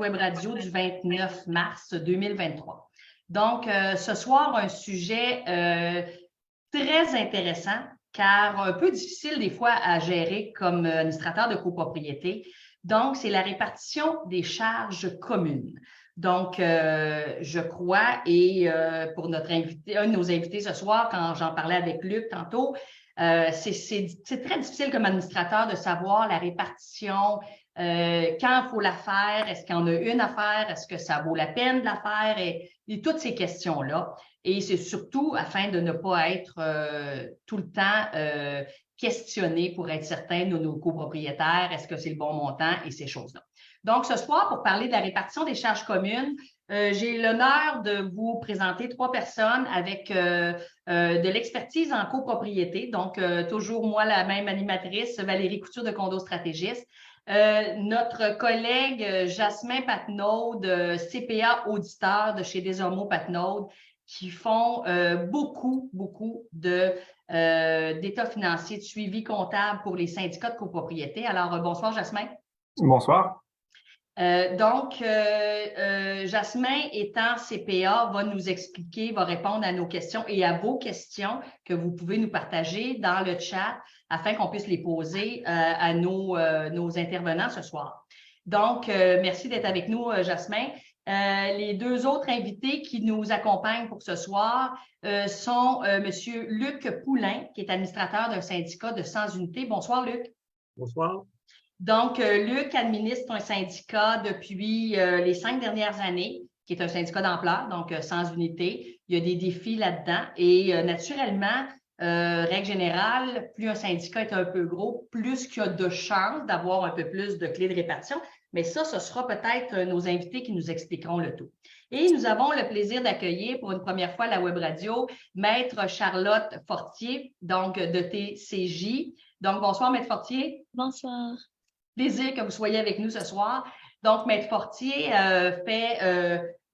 web radio du 29 mars 2023. Donc, ce soir, un sujet très intéressant, car un peu difficile des fois à gérer comme administrateur de copropriété. Donc, c'est la répartition des charges communes. Donc, je crois, et pour notre invité, un de nos invités ce soir, quand j'en parlais avec Luc tantôt, c'est très difficile comme administrateur de savoir la répartition, quand il faut la faire, est-ce qu'il y en a une à faire, est-ce que ça vaut la peine de la faire, et toutes ces questions-là. Et c'est surtout afin de ne pas être tout le temps questionné pour être certain de nos copropriétaires, est-ce que c'est le bon montant et ces choses-là. Donc, ce soir, pour parler de la répartition des charges communes, j'ai l'honneur de vous présenter 3 personnes avec de l'expertise en copropriété. Donc, toujours moi, la même animatrice, Valérie Couture de Condo Stratégiste. Notre collègue Jasmin Patnaud, CPA auditeur de chez Desormeaux Patnaud, qui font beaucoup d'état financier, de suivi comptable pour les syndicats de copropriété. Alors, bonsoir, Jasmin. Bonsoir. Jasmin, étant CPA, va nous expliquer, va répondre à nos questions et à vos questions que vous pouvez nous partager dans le chat afin qu'on puisse les poser à nos intervenants ce soir. Donc, merci d'être avec nous, Jasmin. Les 2 autres invités qui nous accompagnent pour ce soir sont M. Luc Poulain, qui est administrateur d'un syndicat de 100 unités. Bonsoir, Luc. Bonsoir. Donc, Luc administre un syndicat depuis les 5 dernières années, qui est un syndicat d'ampleur, donc 100 unités. Il y a des défis là-dedans et naturellement, règle générale, plus un syndicat est un peu gros, plus qu'il y a de chances d'avoir un peu plus de clés de répartition. Mais ça, ce sera peut-être nos invités qui nous expliqueront le tout. Et nous avons le plaisir d'accueillir pour une première fois à la web radio Maître Charlotte Fortier, donc de TCJ. Donc, bonsoir, Maître Fortier. Bonsoir. Plaisir que vous soyez avec nous ce soir. Donc, Maître Fortier fait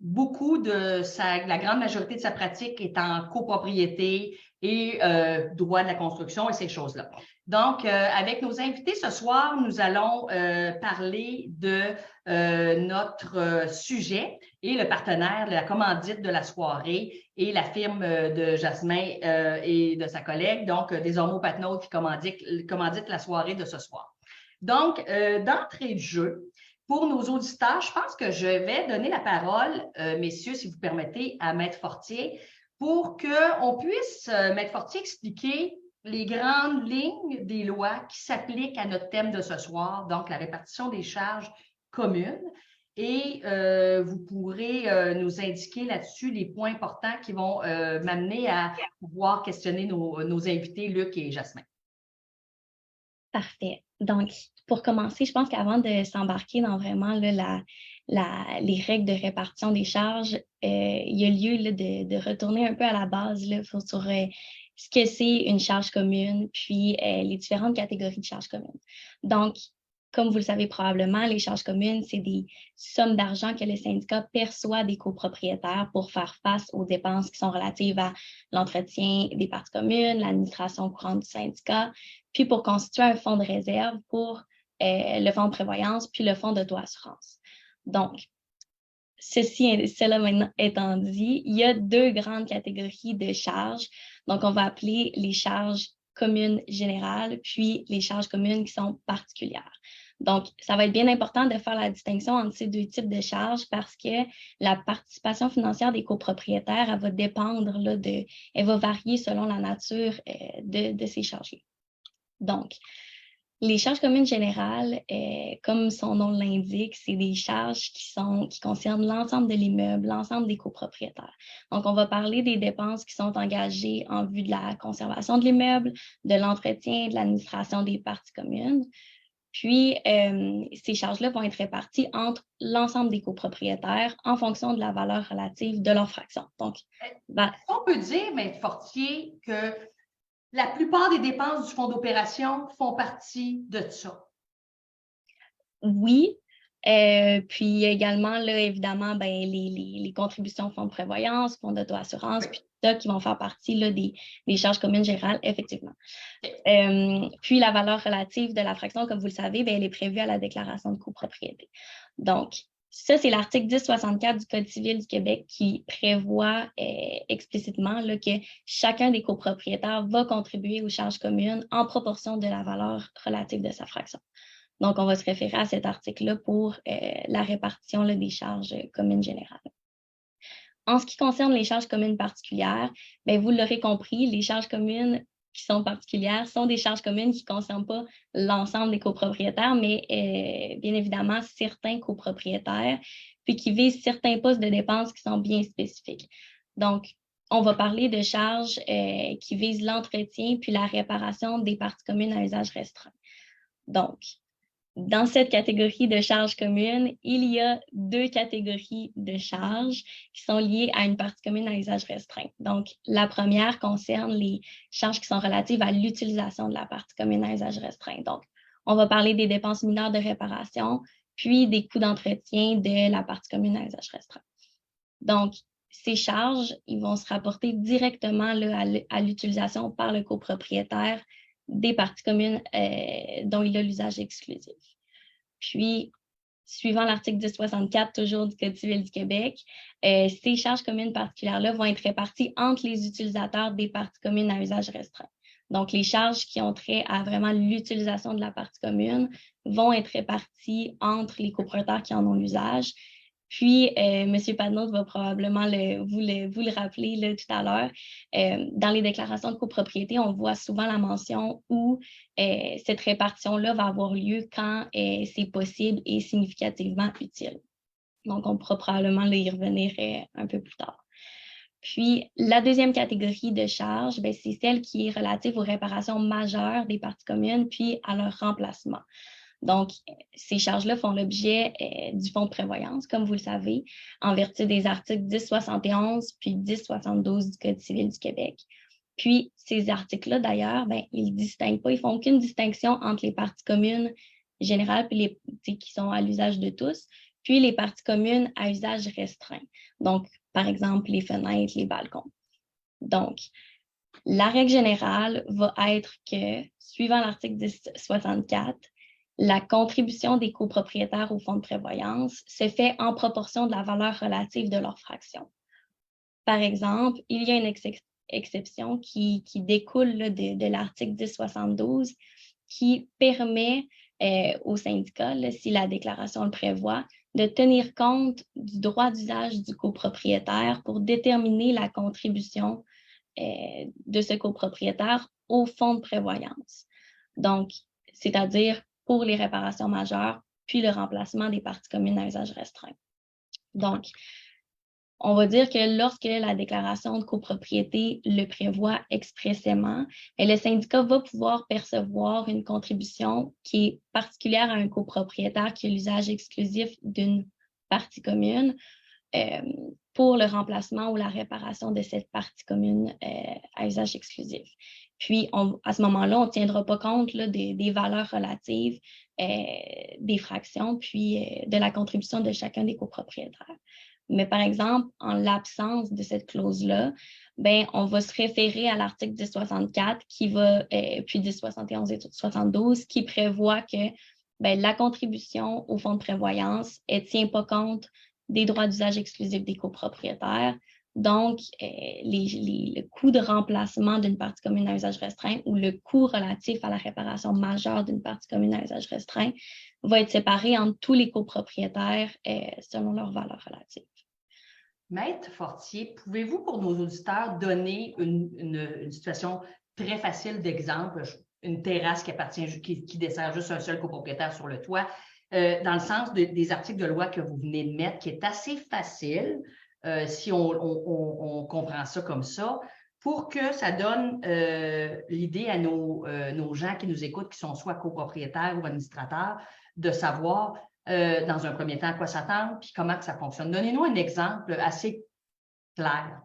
beaucoup la grande majorité de sa pratique est en copropriété et droit de la construction et ces choses-là. Donc, avec nos invités ce soir, nous allons parler de notre sujet et le partenaire de la commandite de la soirée et la firme de Jasmin et de sa collègue, donc Desormeaux Patnaud qui commandite la soirée de ce soir. Donc, d'entrée de jeu, pour nos auditeurs, je pense que je vais donner la parole, messieurs, si vous permettez, à Maître Fortier, pour qu'on puisse, Maître Fortier, expliquer les grandes lignes des lois qui s'appliquent à notre thème de ce soir, donc la répartition des charges communes. Et vous pourrez nous indiquer là-dessus les points importants qui vont m'amener à pouvoir questionner nos invités, Luc et Jasmin. Parfait. Donc, pour commencer, je pense qu'avant de s'embarquer dans vraiment là, les règles de répartition des charges, il y a lieu là, de retourner un peu à la base là, sur ce que c'est une charge commune, puis les différentes catégories de charges communes. Donc, comme vous le savez probablement, les charges communes, c'est des sommes d'argent que le syndicat perçoit des copropriétaires pour faire face aux dépenses qui sont relatives à l'entretien des parties communes, l'administration courante du syndicat, puis pour constituer un fonds de réserve pour le fonds de prévoyance, puis le fonds d'auto-assurance. Donc, cela maintenant étant dit, il y a 2 grandes catégories de charges. Donc, on va appeler les charges communes générales, puis les charges communes qui sont particulières. Donc, ça va être bien important de faire la distinction entre ces 2 types de charges parce que la participation financière des copropriétaires, elle va dépendre, là, elle va varier selon la nature de ces charges. Donc, les charges communes générales, comme son nom l'indique, c'est des charges qui concernent l'ensemble de l'immeuble, l'ensemble des copropriétaires. Donc, on va parler des dépenses qui sont engagées en vue de la conservation de l'immeuble, de l'entretien, de l'administration des parties communes. Puis, ces charges-là vont être réparties entre l'ensemble des copropriétaires en fonction de la valeur relative de leur fraction. Donc, on peut dire, Maître Fortier, que la plupart des dépenses du fonds d'opération font partie de ça. Oui. Puis également, là, évidemment, les contributions au fonds de prévoyance, fonds d'auto-assurance, puis tout ça qui vont faire partie là, des charges communes générales, effectivement. Puis la valeur relative de la fraction, comme vous le savez, elle est prévue à la déclaration de copropriété. Donc, Ça, c'est l'article 1064 du Code civil du Québec qui prévoit explicitement là, que chacun des copropriétaires va contribuer aux charges communes en proportion de la valeur relative de sa fraction. Donc, on va se référer à cet article-là pour la répartition là, des charges communes générales. En ce qui concerne les charges communes particulières, bien, vous l'aurez compris, les charges communes qui sont particulières sont des charges communes qui ne concernent pas l'ensemble des copropriétaires, mais bien évidemment certains copropriétaires, puis qui visent certains postes de dépenses qui sont bien spécifiques. Donc, on va parler de charges qui visent l'entretien puis la réparation des parties communes à usage restreint. Donc, dans cette catégorie de charges communes, il y a 2 catégories de charges qui sont liées à une partie commune à usage restreint. Donc, la première concerne les charges qui sont relatives à l'utilisation de la partie commune à usage restreint. Donc, on va parler des dépenses mineures de réparation, puis des coûts d'entretien de la partie commune à usage restreint. Donc, ces charges, ils vont se rapporter directement là, à l'utilisation par le copropriétaire des parties communes dont il a l'usage exclusif. Puis, suivant l'article 1064, toujours du Code civil du Québec, ces charges communes particulières-là vont être réparties entre les utilisateurs des parties communes à usage restreint. Donc, les charges qui ont trait à vraiment l'utilisation de la partie commune vont être réparties entre les copropriétaires qui en ont l'usage. Puis, M. Padnos va probablement vous le rappeler là, tout à l'heure. Dans les déclarations de copropriété, on voit souvent la mention où cette répartition-là va avoir lieu quand c'est possible et significativement utile. Donc, on pourra probablement y revenir un peu plus tard. Puis, la deuxième catégorie de charges, c'est celle qui est relative aux réparations majeures des parties communes puis à leur remplacement. Donc, ces charges-là font l'objet du fonds de prévoyance, comme vous le savez, en vertu des articles 1071 puis 1072 du Code civil du Québec. Puis, ces articles-là, d'ailleurs, ils ne distinguent pas, ils ne font aucune distinction entre les parties communes générales puis qui sont à l'usage de tous, puis les parties communes à usage restreint. Donc, par exemple, les fenêtres, les balcons. Donc, la règle générale va être que, suivant l'article 1064, la contribution des copropriétaires au fonds de prévoyance se fait en proportion de la valeur relative de leur fraction. Par exemple, il y a une exception qui découle là, de l'article 1072 qui permet au syndicat, là, si la déclaration le prévoit, de tenir compte du droit d'usage du copropriétaire pour déterminer la contribution de ce copropriétaire au fonds de prévoyance. Donc, c'est-à-dire pour les réparations majeures, puis le remplacement des parties communes à usage restreint. Donc, on va dire que lorsque la déclaration de copropriété le prévoit expressément, le syndicat va pouvoir percevoir une contribution qui est particulière à un copropriétaire qui a l'usage exclusif d'une partie commune pour le remplacement ou la réparation de cette partie commune à usage exclusif. Puis, à ce moment-là, on ne tiendra pas compte là, des valeurs relatives des fractions, puis de la contribution de chacun des copropriétaires. Mais par exemple, en l'absence de cette clause-là, on va se référer à l'article 1064 puis 1071 et 1072 qui prévoit que la contribution au fonds de prévoyance ne tient pas compte des droits d'usage exclusifs des copropriétaires. Donc, le coût de remplacement d'une partie commune à usage restreint ou le coût relatif à la réparation majeure d'une partie commune à usage restreint va être séparé entre tous les copropriétaires selon leur valeur relative. Maître Fortier, pouvez-vous pour nos auditeurs donner une situation très facile d'exemple, une terrasse qui dessert juste un seul copropriétaire sur le toit, dans le sens des articles de loi que vous venez de mettre, qui est assez facile, si on comprend ça comme ça, pour que ça donne l'idée à nos gens qui nous écoutent, qui sont soit copropriétaires ou administrateurs, de savoir dans un premier temps à quoi s'attendre puis comment que ça fonctionne. Donnez-nous un exemple assez clair.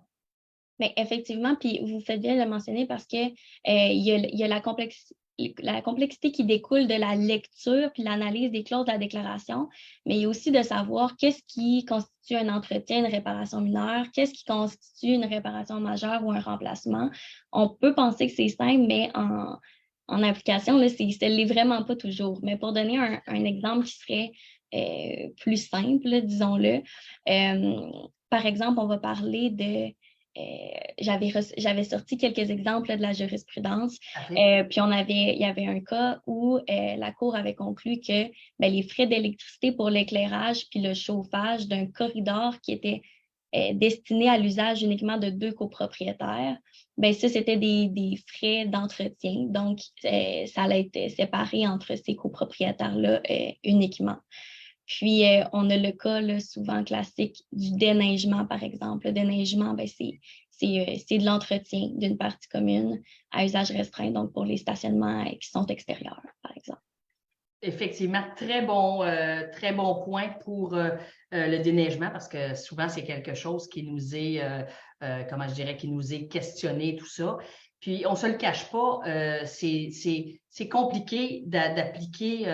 Mais effectivement, puis vous faites bien de le mentionner parce que il y a la complexité qui découle de la lecture puis l'analyse des clauses de la déclaration, mais il y a aussi de savoir qu'est-ce qui constitue un entretien, une réparation mineure, qu'est-ce qui constitue une réparation majeure ou un remplacement. On peut penser que c'est simple, mais en application, là, ça ne l'est vraiment pas toujours. Mais pour donner un exemple qui serait plus simple, disons-le. Par exemple, on va parler de... j'avais sorti quelques exemples de la jurisprudence, puis il y avait un cas où la Cour avait conclu que les frais d'électricité pour l'éclairage puis le chauffage d'un corridor qui était destiné à l'usage uniquement de 2 copropriétaires, ça, c'était des frais d'entretien. Donc, ça allait être séparé entre ces copropriétaires-là uniquement. Puis, on a le cas là, souvent classique du déneigement, par exemple. Le déneigement, c'est de l'entretien d'une partie commune à usage restreint, donc pour les stationnements qui sont extérieurs, par exemple. Effectivement, très bon point pour le déneigement, parce que souvent, c'est quelque chose qui nous est, qui nous est questionné, tout ça. Puis, on ne se le cache pas, c'est compliqué d'appliquer.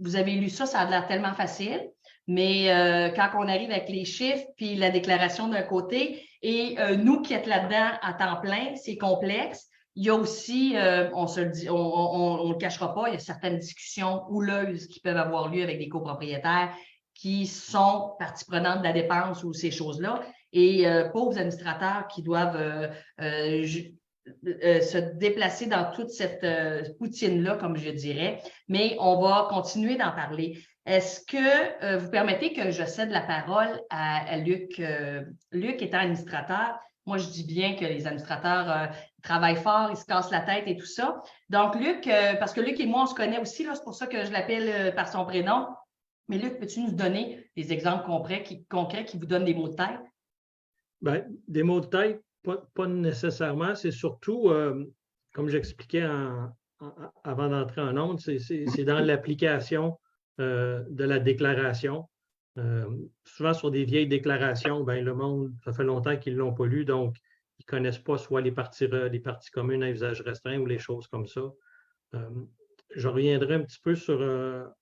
Vous avez lu ça, ça a l'air tellement facile, mais quand on arrive avec les chiffres puis la déclaration d'un côté, et nous qui êtes là-dedans à temps plein, c'est complexe. Il y a aussi, on le cachera pas, il y a certaines discussions houleuses qui peuvent avoir lieu avec des copropriétaires qui sont partie prenante de la dépense ou ces choses-là, et pauvres administrateurs qui doivent se déplacer dans toute cette poutine-là, comme je dirais, mais on va continuer d'en parler. Est-ce que vous permettez que je cède la parole à Luc? Luc étant administrateur, moi je dis bien que les administrateurs travaillent fort, ils se cassent la tête et tout ça. Donc Luc, parce que Luc et moi on se connaît aussi, là, c'est pour ça que je l'appelle par son prénom. Mais Luc, peux-tu nous donner des exemples concrets qui vous donnent des mots de tête? Bien, des mots de tête, pas nécessairement. C'est surtout, comme j'expliquais avant d'entrer en ondes, c'est dans l'application de la déclaration. Souvent, sur des vieilles déclarations, le monde, ça fait longtemps qu'ils ne l'ont pas lu, donc ils ne connaissent pas soit les parties communes à usage restreint ou les choses comme ça. Je reviendrai un petit peu sur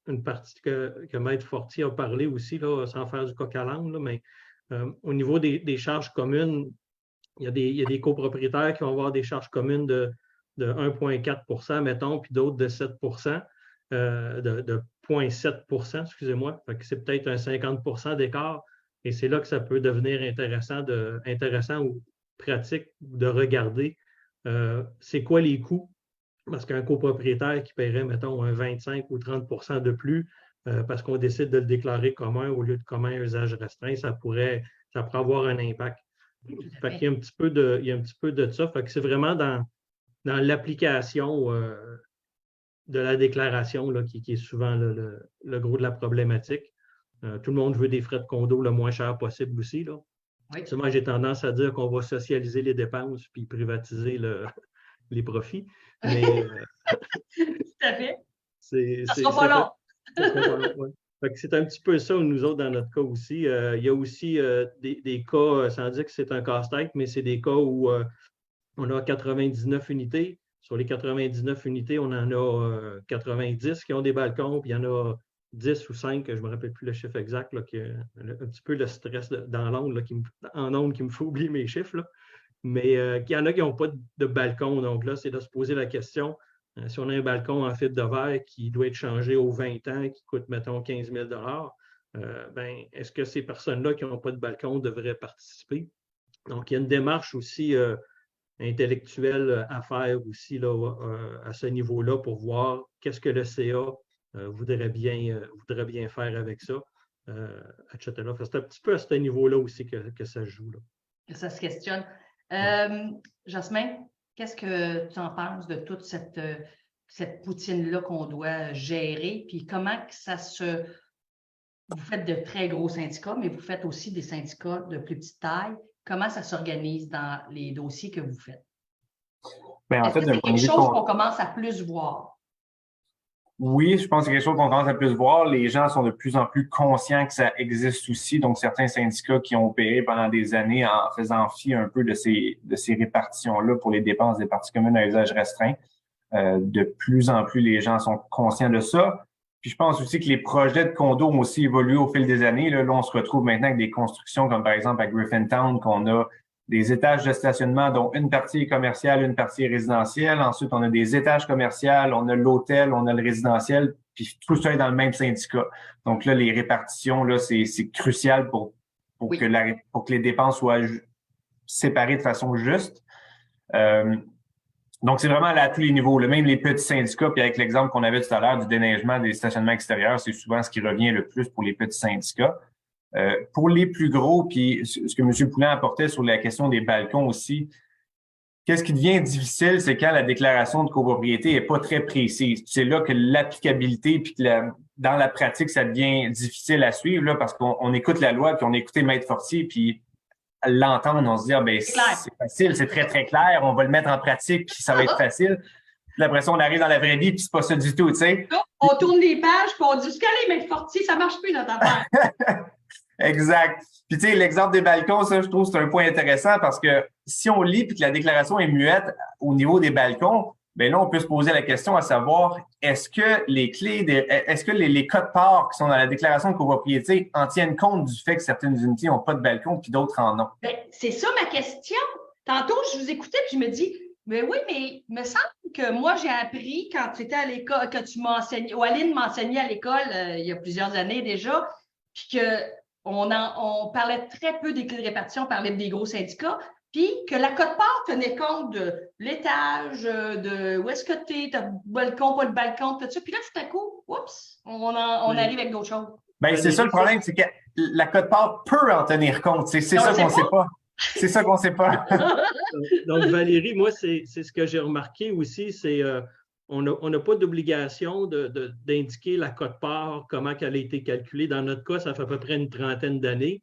une partie que Maître Fortier a parlé aussi, là, sans faire du coq à l'âne, mais au niveau des charges communes, il y a des copropriétaires qui vont avoir des charges communes de 1,4 %, mettons, puis d'autres de 7 de 0,7 %, excusez-moi. C'est peut-être un 50 % d'écart. Et c'est là que ça peut devenir intéressant ou pratique de regarder c'est quoi les coûts. Parce qu'un copropriétaire qui paierait, mettons, un 25 ou 30 % de plus parce qu'on décide de le déclarer commun au lieu de commun à usage restreint, ça pourrait avoir un impact. Fait qu'il y a un petit peu de ça. Fait que c'est vraiment dans l'application de la déclaration là, qui est souvent le gros de la problématique. Tout le monde veut des frais de condo le moins cher possible aussi. Là. Oui. Moi, j'ai tendance à dire qu'on va socialiser les dépenses puis privatiser les profits. Mais, tout à fait. Ça sera pas long. Ouais. C'est un petit peu ça, nous autres, dans notre cas aussi. Il y a aussi des cas, sans dire que c'est un casse-tête, mais c'est des cas où on a 99 unités. Sur les 99 unités, on en a 90 qui ont des balcons, puis il y en a 10 ou 5, je ne me rappelle plus le chiffre exact, là, qui a un petit peu le stress dans l'onde, en onde qui me fait oublier mes chiffres. Là. Mais il y en a qui n'ont pas de balcon. Donc là, c'est de se poser la question, si on a un balcon en fibre de verre qui doit être changé aux 20 ans, qui coûte, mettons, 15 000 est-ce que ces personnes-là qui n'ont pas de balcon devraient participer? Donc, il y a une démarche aussi intellectuelle à faire aussi là, à ce niveau-là pour voir qu'est-ce que le CA voudrait bien faire avec ça, etc. C'est un petit peu à ce niveau-là aussi que ça se joue. Là. Ça se questionne. Jasmin, qu'est-ce que tu en penses de toute cette poutine-là qu'on doit gérer? Puis comment que ça se... Vous faites de très gros syndicats, mais vous faites aussi des syndicats de plus petite taille. Comment ça s'organise dans les dossiers que vous faites? Bien, en fait, c'est quelque chose qu'on commence à plus voir? Oui, je pense que c'est quelque chose qu'on commence à plus voir. Les gens sont de plus en plus conscients que ça existe aussi. Donc, certains syndicats qui ont opéré pendant des années en faisant fi un peu de ces répartitions-là pour les dépenses des parties communes à usage restreint. De plus en plus, les gens sont conscients de ça. Puis, je pense aussi que les projets de condos ont aussi évolué au fil des années. Là, on se retrouve maintenant avec des constructions comme, par exemple, à Griffintown, qu'on a des étages de stationnement dont une partie est commerciale, une partie est résidentielle. Ensuite, on a des étages commerciaux, on a l'hôtel, on a le résidentiel, puis tout ça est dans le même syndicat. Donc là, les répartitions, là, c'est crucial pour que les dépenses soient séparées de façon juste. Donc, c'est vraiment là, à tous les niveaux. Même les petits syndicats, puis avec l'exemple qu'on avait tout à l'heure du déneigement des stationnements extérieurs, c'est souvent ce qui revient le plus pour les petits syndicats. Pour les plus gros, puis ce que M. Poulin apportait sur la question des balcons aussi, qu'est-ce qui devient difficile, c'est quand la déclaration de copropriété est pas très précise. C'est là que l'applicabilité, puis que dans la pratique, ça devient difficile à suivre, là, parce qu'on écoute la loi, puis on écoutait Maître Fortier, puis à l'entendre, on se dit, ah, ben, c'est facile, c'est très, très clair, on va le mettre en pratique, puis ça va être facile. Puis après ça, on arrive dans la vraie vie, puis c'est pas ça du tout, tu sais. On tourne les pages, puis on dit, ce qu'elle est, Maître Fortier, ça marche plus, notre affaire. Exact. Puis tu sais, l'exemple des balcons, ça, je trouve c'est un point intéressant parce que si on lit puis que la déclaration est muette au niveau des balcons, ben là, on peut se poser la question à savoir, est-ce que les codes-parts qui sont dans la déclaration de copropriété en tiennent compte du fait que certaines unités n'ont pas de balcon puis d'autres en ont? Ben, c'est ça ma question. Tantôt, je vous écoutais puis je me dis, mais oui, mais il me semble que moi, j'ai appris quand tu étais à l'école, que tu m'enseignais, ou Aline m'enseignait à l'école il y a plusieurs années déjà, puis on parlait très peu des clés de répartition, on parlait des gros syndicats, puis que la quote-part tenait compte de l'étage, de où est-ce que tu es, t'as le balcon, pas le balcon, tout ça. Puis là, tout à coup, oups, on arrive avec d'autres choses. Ben, c'est ça le problème, c'est que la quote-part peut en tenir compte. C'est ça qu'on ne sait pas. C'est ça qu'on ne sait pas. Donc, Valérie, moi, c'est ce que j'ai remarqué aussi, c'est on n'a pas d'obligation d'indiquer la quote-part, comment elle a été calculée. Dans notre cas, ça fait à peu près une trentaine d'années.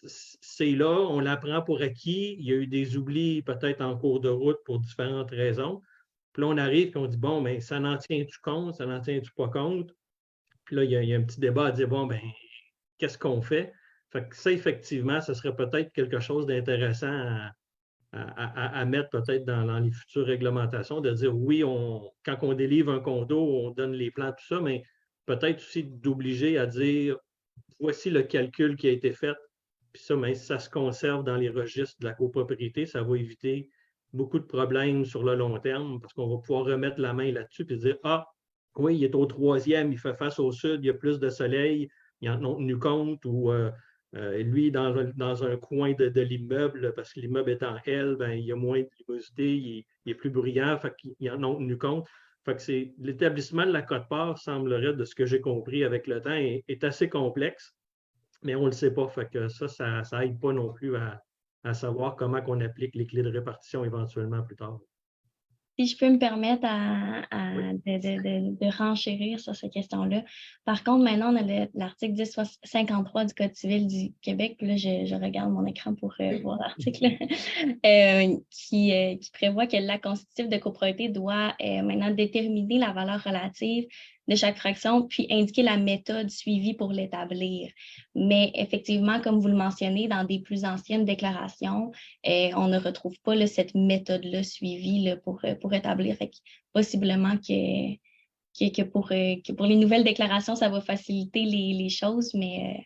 C'est là, on l'apprend pour acquis. Il y a eu des oublis peut-être en cours de route pour différentes raisons. Puis là, on arrive et on dit, bon, ben, ça n'en tient-tu compte, ça n'en tient-tu pas compte? Puis là, il y a un petit débat à dire, bon, ben, qu'est-ce qu'on fait? Fait que ça, effectivement, ce serait peut-être quelque chose d'intéressant à mettre peut-être dans les futures réglementations, de dire oui, quand on délivre un condo, on donne les plans, tout ça, mais peut-être aussi d'obliger à dire voici le calcul qui a été fait, puis ça, mais si ça se conserve dans les registres de la copropriété, ça va éviter beaucoup de problèmes sur le long terme parce qu'on va pouvoir remettre la main là-dessus et dire ah, oui, il est au 3e, il fait face au sud, il y a plus de soleil, ils en ont tenu compte, ou lui, dans un coin de l'immeuble, parce que l'immeuble est en L, ben, il y a moins de luminosité, il est plus bruyant, fait qu'ils en ont tenu compte. Fait que l'établissement de la quote-part, semblerait, de ce que j'ai compris avec le temps, est assez complexe, mais on ne le sait pas. Fait que ça n'aide pas non plus à savoir comment on applique les clés de répartition éventuellement plus tard. Si je peux me permettre de renchérir sur cette question-là. Par contre, maintenant, on a l'article 1053 du Code civil du Québec. Puis là, je regarde mon écran pour voir l'article qui prévoit que l'acte constitutif de copropriété doit maintenant déterminer la valeur relative de chaque fraction, puis indiquer la méthode suivie pour l'établir. Mais effectivement, comme vous le mentionnez, dans des plus anciennes déclarations, on ne retrouve pas là, cette méthode-là suivie là, pour établir. Fait que, possiblement que pour les nouvelles déclarations, ça va faciliter les choses, mais...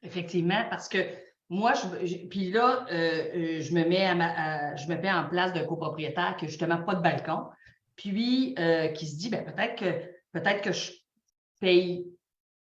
Effectivement, parce que moi, puis là, je me mets en place d'un copropriétaire qui n'a justement pas de balcon, puis qui se dit, ben peut-être que je paye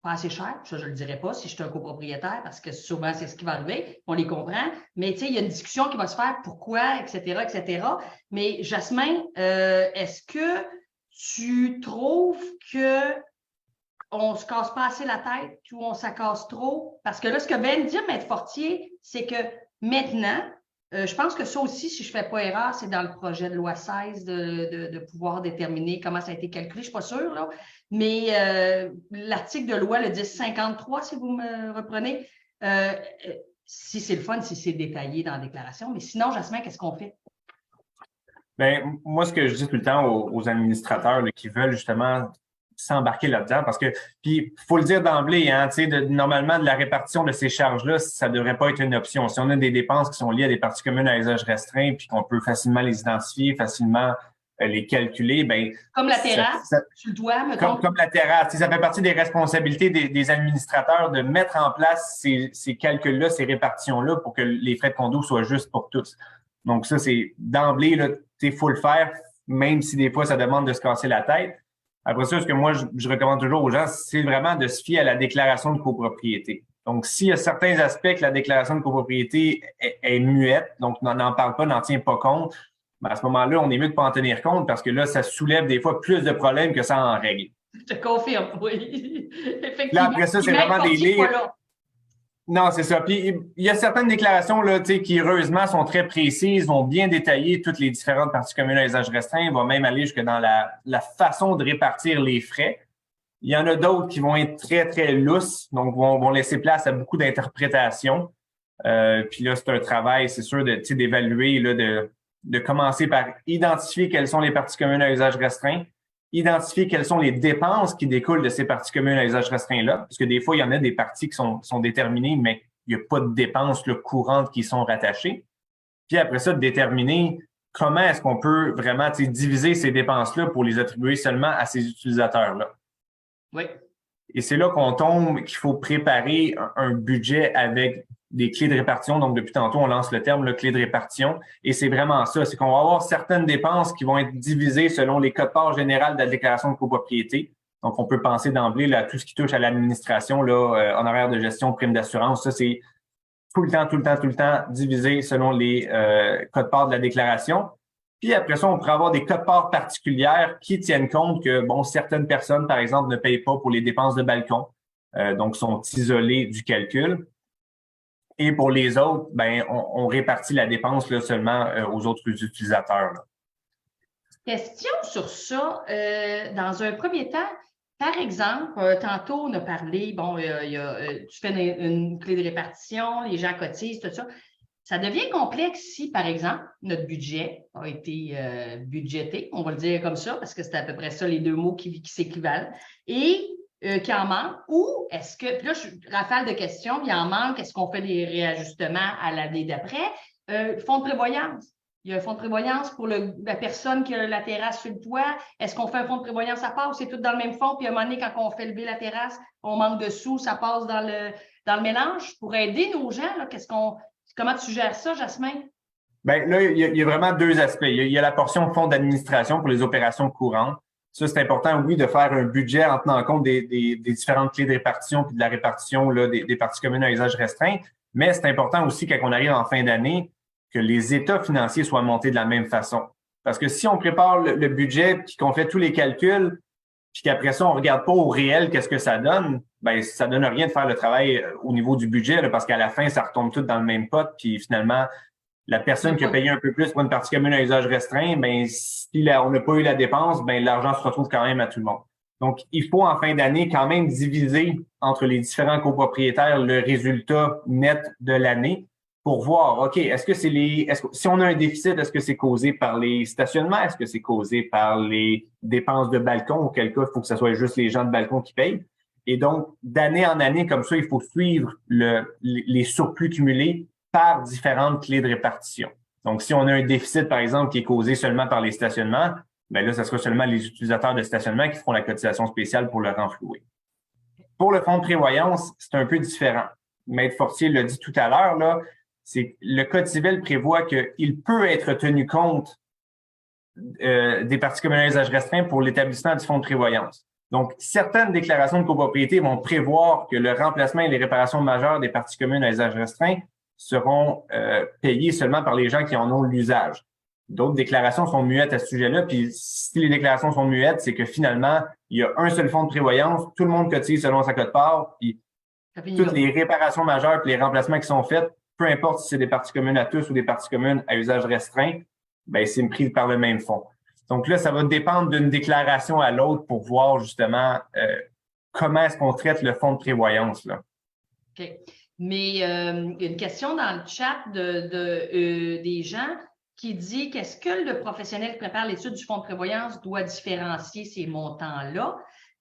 pas assez cher, ça je ne le dirais pas si je suis un copropriétaire, parce que souvent c'est ce qui va arriver, on les comprend, mais tu sais, il y a une discussion qui va se faire, pourquoi, etc., etc. Mais Jasmin, est-ce que tu trouves qu'on ne se casse pas assez la tête ou on s'accasse trop? Parce que là, ce que vient de dire Maître Fortier, c'est que maintenant, je pense que ça aussi, si je ne fais pas erreur, c'est dans le projet de loi 16 de pouvoir déterminer comment ça a été calculé. Je ne suis pas sûre, là. Mais l'article de loi, le 1053, si vous me reprenez, si c'est le fun, si c'est détaillé dans la déclaration. Mais sinon, Jasmin, qu'est-ce qu'on fait? Bien, moi, ce que je dis tout le temps aux administrateurs là, qui veulent justement s'embarquer là-dedans, parce que, puis, il faut le dire d'emblée, hein, tu sais, normalement, de la répartition de ces charges-là, ça ne devrait pas être une option. Si on a des dépenses qui sont liées à des parties communes à usage restreint, puis qu'on peut facilement les identifier, facilement les calculer, ben comme la terrasse, tu le dois, mettons. Comme la terrasse. Ça fait partie des responsabilités des administrateurs de mettre en place ces calculs-là, ces répartitions-là pour que les frais de condo soient justes pour tous. Donc ça, c'est d'emblée, il faut le faire, même si des fois, ça demande de se casser la tête. Après ça, ce que moi, je recommande toujours aux gens, c'est vraiment de se fier à la déclaration de copropriété. Donc, s'il y a certains aspects que la déclaration de copropriété est muette, donc n'en parle pas, n'en tient pas compte, ben à ce moment-là, on est mieux de ne pas en tenir compte parce que là, ça soulève des fois plus de problèmes que ça en règle. Je te confirme, oui. Effectivement. Là, après ça, c'est vraiment des livres. Non, c'est ça. Puis, il y a certaines déclarations là, qui, heureusement, sont très précises, vont bien détailler toutes les différentes parties communes à usage restreint, vont même aller jusque dans la façon de répartir les frais. Il y en a d'autres qui vont être très, très lousses, donc vont laisser place à beaucoup d'interprétations. Puis là, c'est un travail, c'est sûr, d'évaluer, de commencer par identifier quelles sont les parties communes à usage restreint, identifier quelles sont les dépenses qui découlent de ces parties communes à usage restreint-là, parce que des fois, il y en a des parties qui sont déterminées, mais il n'y a pas de dépenses courantes qui sont rattachées. Puis après ça, de déterminer comment est-ce qu'on peut vraiment diviser ces dépenses-là pour les attribuer seulement à ces utilisateurs-là. Oui. Et c'est là qu'on tombe qu'il faut préparer un budget avec des clés de répartition. Donc, depuis tantôt, on lance le terme, clé de répartition. Et c'est vraiment ça. C'est qu'on va avoir certaines dépenses qui vont être divisées selon les quotes-parts générales de la déclaration de copropriété. Donc, on peut penser d'emblée à tout ce qui touche à l'administration, honoraires de gestion, primes d'assurance. Ça, c'est tout le temps divisé selon les quotes-parts de la déclaration. Puis après ça, on pourrait avoir des quotes-parts particulières qui tiennent compte que, certaines personnes, par exemple, ne payent pas pour les dépenses de balcon, donc sont isolées du calcul. Et pour les autres, on répartit la dépense seulement aux autres utilisateurs. Là. Question sur ça. Dans un premier temps, par exemple, tantôt, on a parlé, tu fais une clé de répartition, les gens cotisent, tout ça. Ça devient complexe si, par exemple, notre budget a été budgété, on va le dire comme ça, parce que c'est à peu près ça les deux mots qui s'équivalent, et qu'il en manque, ou est-ce que, puis là, rafale de questions, il en manque, est-ce qu'on fait des réajustements à l'année d'après? Fonds de prévoyance. Il y a un fonds de prévoyance pour la personne qui a la terrasse sur le toit. Est-ce qu'on fait un fonds de prévoyance à part ou c'est tout dans le même fond? Puis à un moment donné, quand on fait lever la terrasse, on manque de sous, ça passe dans le mélange. Pour aider nos gens, là, comment tu gères ça, Jasmin? Bien, là, il y a vraiment deux aspects. Il y a la portion fonds d'administration pour les opérations courantes. Ça, c'est important, oui, de faire un budget en tenant compte des différentes clés de répartition puis de la répartition des parties communes à usage restreint. Mais c'est important aussi, quand on arrive en fin d'année, que les états financiers soient montés de la même façon. Parce que si on prépare le budget puis qu'on fait tous les calculs, puis qu'après ça, on regarde pas au réel qu'est-ce que ça donne, ça donne rien de faire le travail au niveau du budget, là, parce qu'à la fin, ça retombe tout dans le même pot, puis finalement, la personne qui a payé un peu plus pour une partie commune à usage restreint, si on n'a pas eu la dépense, l'argent se retrouve quand même à tout le monde. Donc, il faut en fin d'année quand même diviser entre les différents copropriétaires le résultat net de l'année pour voir, OK, si on a un déficit, est-ce que c'est causé par les stationnements? Est-ce que c'est causé par les dépenses de balcon? Auquel cas, il faut que ce soit juste les gens de balcon qui payent. Et donc, d'année en année, comme ça, il faut suivre les surplus cumulés par différentes clés de répartition. Donc, si on a un déficit, par exemple, qui est causé seulement par les stationnements, là, ce sera seulement les utilisateurs de stationnement qui feront la cotisation spéciale pour le renflouer. Pour le fonds de prévoyance, c'est un peu différent. Maître Fortier l'a dit tout à l'heure, là, c'est le Code civil prévoit qu'il peut être tenu compte des parties communes à usage restreint pour l'établissement du fonds de prévoyance. Donc, certaines déclarations de copropriété vont prévoir que le remplacement et les réparations majeures des parties communes à usage restreint seront payées seulement par les gens qui en ont l'usage. D'autres déclarations sont muettes à ce sujet-là, puis si les déclarations sont muettes, c'est que finalement, il y a un seul fonds de prévoyance, tout le monde cotise selon sa quote-part, puis toutes les réparations majeures et les remplacements qui sont faits, peu importe si c'est des parties communes à tous ou des parties communes à usage restreint, c'est pris par le même fonds. Donc là, ça va dépendre d'une déclaration à l'autre pour voir justement comment est-ce qu'on traite le fonds de prévoyance, là. OK. Mais il y a une question dans le chat des gens qui dit qu'est-ce que le professionnel qui prépare l'étude du fonds de prévoyance doit différencier ces montants-là?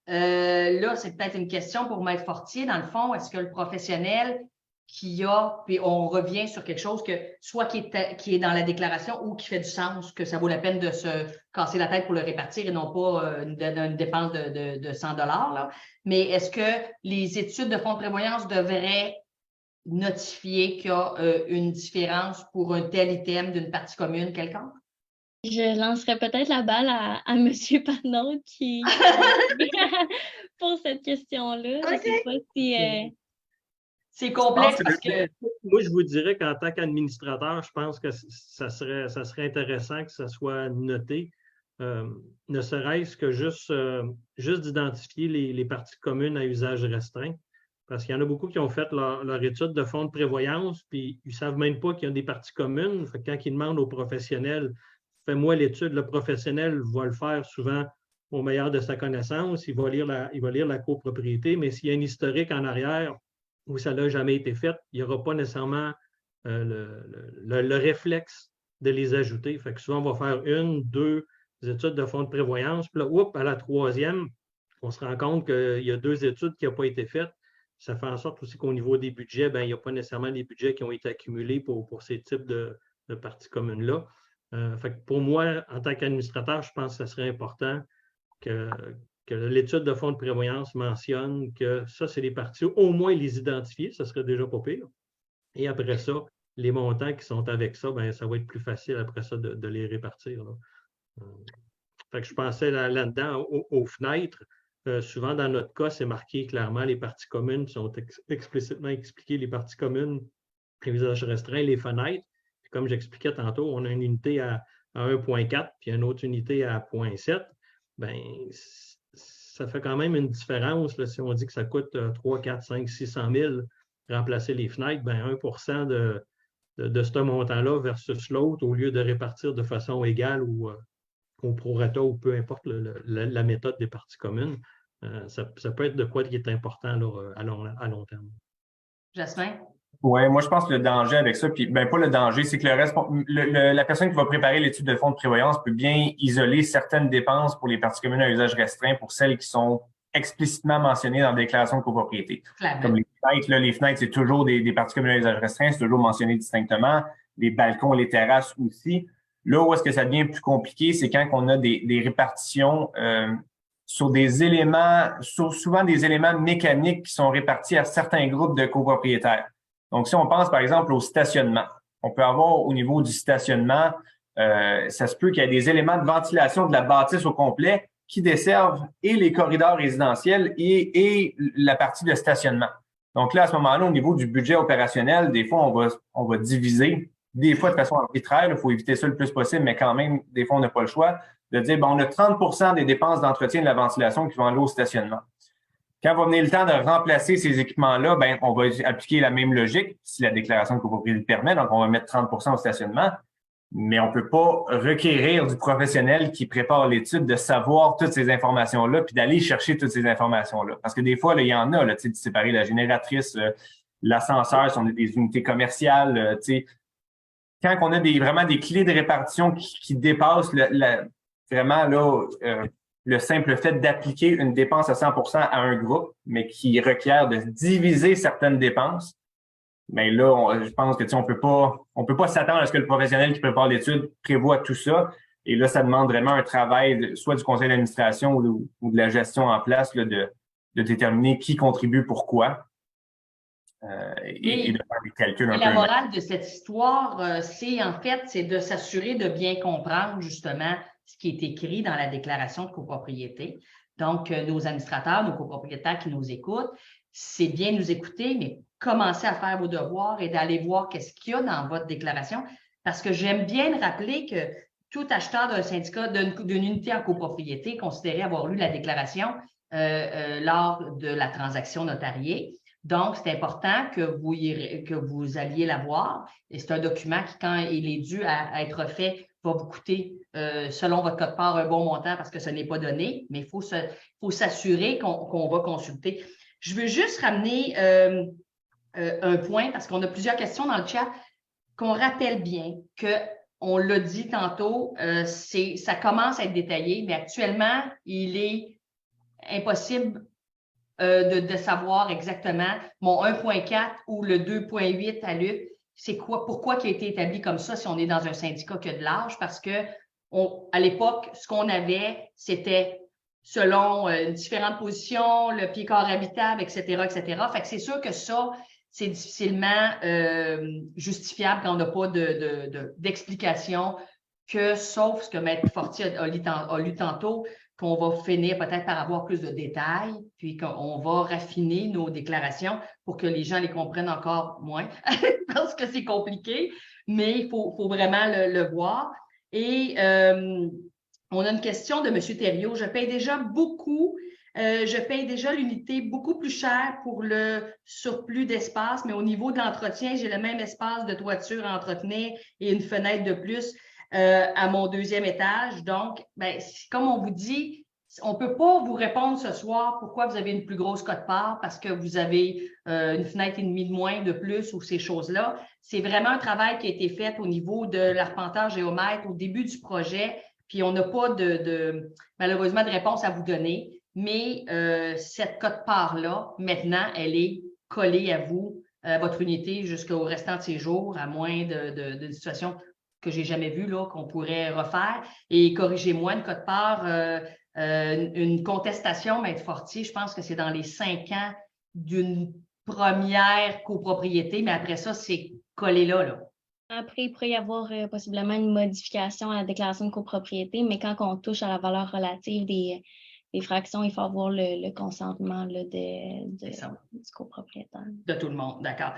Là, c'est peut-être une question pour Maître Fortier. Dans le fond, est-ce que le professionnel qu'il y a, puis on revient sur quelque chose que soit qui est dans la déclaration ou qui fait du sens, que ça vaut la peine de se casser la tête pour le répartir et non pas une dépense de 100 $. Là. Mais est-ce que les études de fonds de prévoyance devraient notifier qu'il y a une différence pour un tel item d'une partie commune quelconque? Je lancerais peut-être la balle à M. Panot qui pour cette question-là. Je ne sais pas si... C'est complexe parce que... Moi, je vous dirais qu'en tant qu'administrateur, je pense que ça serait intéressant que ça soit noté, ne serait-ce que juste d'identifier les parties communes à usage restreint. Parce qu'il y en a beaucoup qui ont fait leur étude de fonds de prévoyance, puis ils ne savent même pas qu'il y a des parties communes. Fait que quand ils demandent aux professionnels, fais-moi l'étude, le professionnel va le faire souvent au meilleur de sa connaissance. Il va lire la copropriété, mais s'il y a un historique en arrière où ça n'a jamais été fait, il n'y aura pas nécessairement le réflexe de les ajouter. Fait que souvent, on va faire 1, 2 études de fonds de prévoyance. Puis là, à la troisième, on se rend compte qu'il y a 2 études qui n'ont pas été faites. Ça fait en sorte aussi qu'au niveau des budgets, il n'y a pas nécessairement les budgets qui ont été accumulés pour ces types de parties communes-là. Fait que pour moi, en tant qu'administrateur, je pense que ce serait important que l'étude de fonds de prévoyance mentionne que ça, c'est les parties, au moins les identifier, ça serait déjà pas pire. Et après ça, les montants qui sont avec ça, ça va être plus facile après ça de les répartir. Là. Fait que je pensais là-dedans aux fenêtres. Souvent, dans notre cas, c'est marqué clairement les parties communes, sont explicitement expliquées les parties communes, les usages restreints, les fenêtres. Puis comme j'expliquais tantôt, on a une unité à 1,4 puis une autre unité à 0,7. Ça fait quand même une différence. Là, si on dit que ça coûte 3, 4, 5, 600 000 remplacer les fenêtres, 1% de ce montant-là versus l'autre, au lieu de répartir de façon égale ou au prorata ou peu importe la méthode des parties communes, ça peut être de quoi qui est important là, à long terme. Jasmin? Oui, moi je pense que le danger avec ça, puis pas le danger, c'est que la personne qui va préparer l'étude de fonds de prévoyance peut bien isoler certaines dépenses pour les parties communes à usage restreint pour celles qui sont explicitement mentionnées dans la déclaration de copropriété. Clairement. Comme les fenêtres, c'est toujours des parties communes à usage restreint, c'est toujours mentionné distinctement. Les balcons, les terrasses aussi. Là où est-ce que ça devient plus compliqué, c'est quand on a des répartitions sur des éléments, souvent des éléments mécaniques qui sont répartis à certains groupes de copropriétaires. Donc, si on pense, par exemple, au stationnement, on peut avoir au niveau du stationnement, ça se peut qu'il y ait des éléments de ventilation de la bâtisse au complet qui desservent et les corridors résidentiels et la partie de stationnement. Donc là, à ce moment-là, au niveau du budget opérationnel, des fois, on va diviser, des fois de façon arbitraire, il faut éviter ça le plus possible, mais quand même, des fois, on n'a pas le choix de dire, on a 30% des dépenses d'entretien de la ventilation qui vont aller au stationnement. Quand va venir le temps de remplacer ces équipements-là, on va appliquer la même logique si la déclaration de copropriété le permet. Donc, on va mettre 30% au stationnement, mais on peut pas requérir du professionnel qui prépare l'étude de savoir toutes ces informations-là puis d'aller chercher toutes ces informations-là. Parce que des fois, là, il y en a, là, de séparer la génératrice, l'ascenseur, si on a des unités commerciales, quand on a vraiment des clés de répartition qui dépassent vraiment là le simple fait d'appliquer une dépense à 100% à un groupe, mais qui requiert de diviser certaines dépenses, là, je pense que on peut pas s'attendre à ce que le professionnel qui prépare l'étude prévoit tout ça. Et là, ça demande vraiment un travail soit du conseil d'administration ou de la gestion en place là, de déterminer qui contribue pourquoi. Et de faire des calculs un peu. La morale de cette histoire, c'est de s'assurer de bien comprendre justement ce qui est écrit dans la déclaration de copropriété. Donc, nos administrateurs, nos copropriétaires qui nous écoutent, c'est bien nous écouter, mais commencez à faire vos devoirs et d'aller voir qu'est-ce qu'il y a dans votre déclaration. Parce que j'aime bien rappeler que tout acheteur d'un syndicat, d'une unité en copropriété, considéré avoir lu la déclaration lors de la transaction notariée. Donc, c'est important que vous alliez la voir. Et c'est un document qui, quand il est dû à être fait, va vous coûter, selon votre code-part, un bon montant parce que ce n'est pas donné, mais il faut s'assurer qu'on va consulter. Je veux juste ramener un point, parce qu'on a plusieurs questions dans le chat, qu'on rappelle bien qu'on l'a dit tantôt, ça commence à être détaillé, mais actuellement, il est impossible de savoir exactement mon 1,4 ou le 2,8 à Luc, c'est quoi, pourquoi qui a été établi comme ça si on est dans un syndicat qui a de l'âge? Parce que à l'époque, ce qu'on avait, c'était selon différentes positions, le pied-corps habitable, etc., etc. Fait que c'est sûr que ça, c'est difficilement justifiable quand on n'a pas d'explication que, sauf ce que Maître Fortier a lu tantôt, qu'on va finir peut-être par avoir plus de détails, puis qu'on va raffiner nos déclarations pour que les gens les comprennent encore moins, parce que c'est compliqué, mais il faut vraiment le voir. Et on a une question de M. Thériault. Je paye déjà l'unité beaucoup plus cher pour le surplus d'espace, mais au niveau de l'entretien, j'ai le même espace de toiture à entretenir et une fenêtre de plus à mon 2e étage. Donc, comme on vous dit, on ne peut pas vous répondre ce soir pourquoi vous avez une plus grosse quote-part parce que vous avez une fenêtre et demie de moins de plus ou ces choses-là. C'est vraiment un travail qui a été fait au niveau de l'arpenteur géomètre au début du projet, puis on n'a pas malheureusement de réponse à vous donner, mais cette quote-part-là, maintenant, elle est collée à vous, à votre unité jusqu'au restant de ses jours, à moins d'une situation que j'ai jamais vue, là, qu'on pourrait refaire. Et corrigez-moi, une quote-part, une contestation, Maître Fortier, je pense que c'est dans les 5 ans d'une première copropriété, mais après ça, c'est collé là. Après, il pourrait y avoir possiblement une modification à la déclaration de copropriété, mais quand on touche à la valeur relative des fractions, il faut avoir le consentement là, du copropriétaire. De tout le monde, d'accord.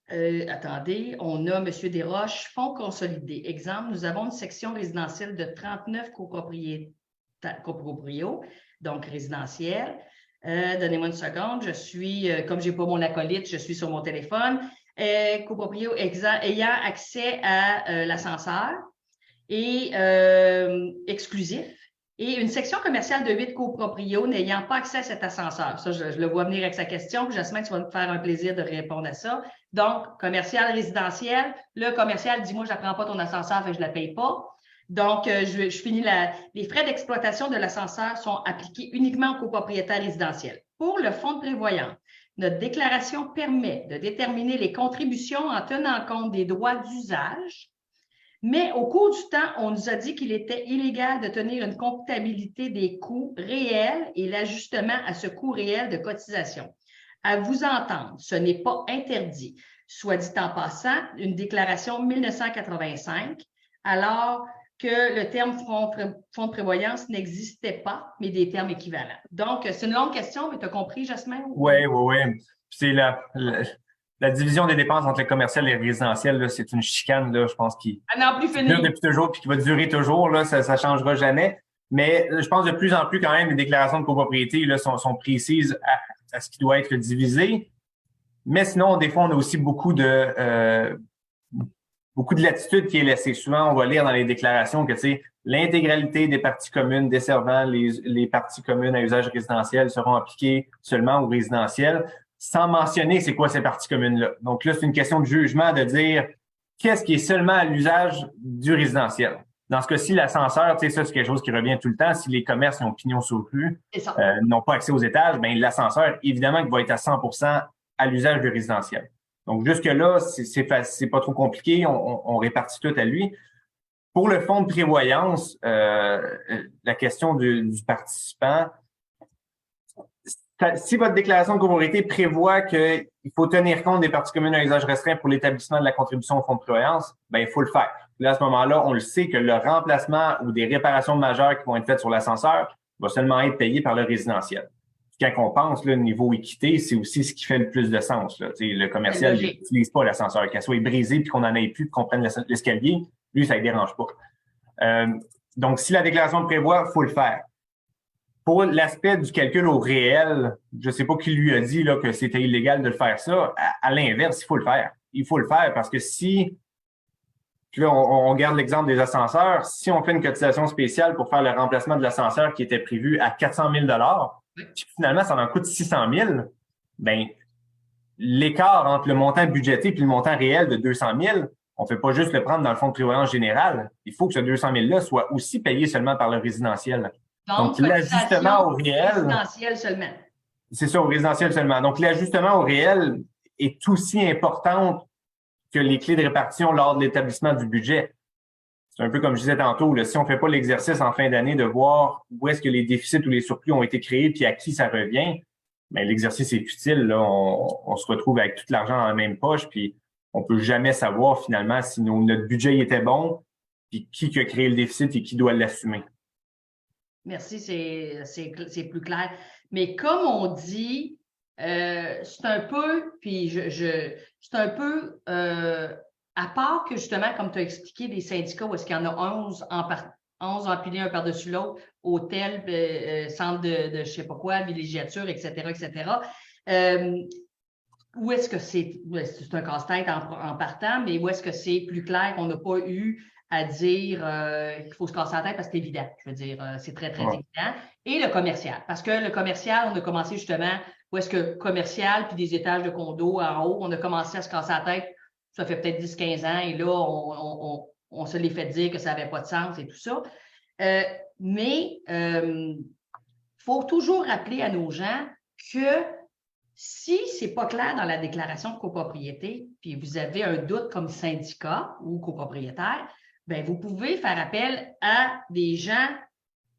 Attendez, on a M. Desroches, fonds consolidés. Exemple, nous avons une section résidentielle de 39 coproprios, donc résidentiels. Donnez-moi une seconde, je suis, comme je n'ai pas mon acolyte, je suis sur mon téléphone. Coproprio ayant accès à l'ascenseur et exclusif. Et une section commerciale de 8 coproprios n'ayant pas accès à cet ascenseur. Ça, je le vois venir avec sa question. Jasmin, tu vas me faire un plaisir de répondre à ça. Donc, commercial résidentiel. Le commercial dit, moi, je ne prends pas ton ascenseur, fait que je ne la paye pas. Donc, je finis les frais d'exploitation de l'ascenseur sont appliqués uniquement aux copropriétaires résidentiels. Pour le fonds de prévoyance, notre déclaration permet de déterminer les contributions en tenant compte des droits d'usage. Mais au cours du temps, on nous a dit qu'il était illégal de tenir une comptabilité des coûts réels et l'ajustement à ce coût réel de cotisation. À vous entendre, ce n'est pas interdit. Soit dit en passant, une déclaration 1985, alors que le terme fonds de prévoyance n'existait pas, mais des termes équivalents. Donc, c'est une longue question, mais tu as compris, Jasmin? Oui. C'est la division des dépenses entre le commercial et le résidentiel, c'est une chicane, là, je pense, qui dure depuis toujours puis qui va durer toujours. Là, ça ne changera jamais. Mais je pense de plus en plus, quand même, les déclarations de copropriété là, sont précises à ce qui doit être divisé. Mais sinon, des fois, on a aussi beaucoup de latitude qui est laissée. Souvent, on va lire dans les déclarations que l'intégralité des parties communes desservant les parties communes à usage résidentiel seront appliquées seulement aux résidentiels, sans mentionner c'est quoi ces parties communes-là. Donc là, c'est une question de jugement de dire qu'est-ce qui est seulement à l'usage du résidentiel. Dans ce cas-ci, l'ascenseur, ça, c'est quelque chose qui revient tout le temps. Si les commerces ont pignon sur rue, n'ont pas accès aux étages, bien, l'ascenseur, évidemment, qu'il va être à 100% à l'usage du résidentiel. Donc, jusque-là, c'est pas trop compliqué. On répartit tout à lui. Pour le fonds de prévoyance, la question du participant, si votre déclaration de copropriété prévoit qu'il faut tenir compte des parties communes à usage restreint pour l'établissement de la contribution au fonds de prévoyance, ben il faut le faire. Là, à ce moment-là, on le sait que le remplacement ou des réparations majeures qui vont être faites sur l'ascenseur va seulement être payé par le résidentiel. Quand on pense, le niveau équité, c'est aussi ce qui fait le plus de sens. Là. Le commercial n'utilise pas l'ascenseur. Qu'elle soit brisée puis qu'on en ait plus, qu'on prenne l'escalier, lui, ça ne dérange pas. Donc, si la déclaration prévoit, il faut le faire. Pour l'aspect du calcul au réel, je ne sais pas qui lui a dit là, que c'était illégal de le faire ça. À l'inverse, il faut le faire. Il faut le faire parce que si, puis là, on garde l'exemple des ascenseurs, si on fait une cotisation spéciale pour faire le remplacement de l'ascenseur qui était prévu à 400 000 puis finalement, ça en coûte 600 000, bien, l'écart entre le montant budgété et le montant réel de 200 000, on ne fait pas juste le prendre dans le fonds de prévoyance général. Il faut que ce 200 000-là soit aussi payé seulement par le résidentiel. Donc, l'ajustement au réel, résidentiel seulement. C'est ça, au résidentiel seulement. Donc, l'ajustement au réel est aussi important que les clés de répartition lors de l'établissement du budget. C'est un peu comme je disais tantôt, là, si on ne fait pas l'exercice en fin d'année de voir où est-ce que les déficits ou les surplus ont été créés puis à qui ça revient, bien, l'exercice est futile. Là. On se retrouve avec tout l'argent dans la même poche puis on peut jamais savoir finalement si notre budget était bon puis qui a créé le déficit et qui doit l'assumer. Merci, c'est plus clair. Mais comme on dit, c'est un peu, puis c'est un peu, à part que justement, comme tu as expliqué, des syndicats où est-ce qu'il y en a 11 empilés un par-dessus l'autre, hôtel, centre de je sais pas quoi, villégiature, etc., etc. Où est-ce que c'est un casse-tête en partant, mais où est-ce que c'est plus clair qu'on n'a pas eu à dire qu'il faut se casser la tête parce que c'est évident. Je veux dire, c'est très, très évident. Et le commercial. Parce que le commercial, on a commencé justement, où est-ce que commercial, puis des étages de condos en haut, on a commencé à se casser la tête, ça fait peut-être 10-15 ans, et là, on se les fait dire que ça n'avait pas de sens et tout ça. Mais il faut toujours rappeler à nos gens que si ce n'est pas clair dans la déclaration de copropriété, puis vous avez un doute comme syndicat ou copropriétaire, bien, vous pouvez faire appel à des gens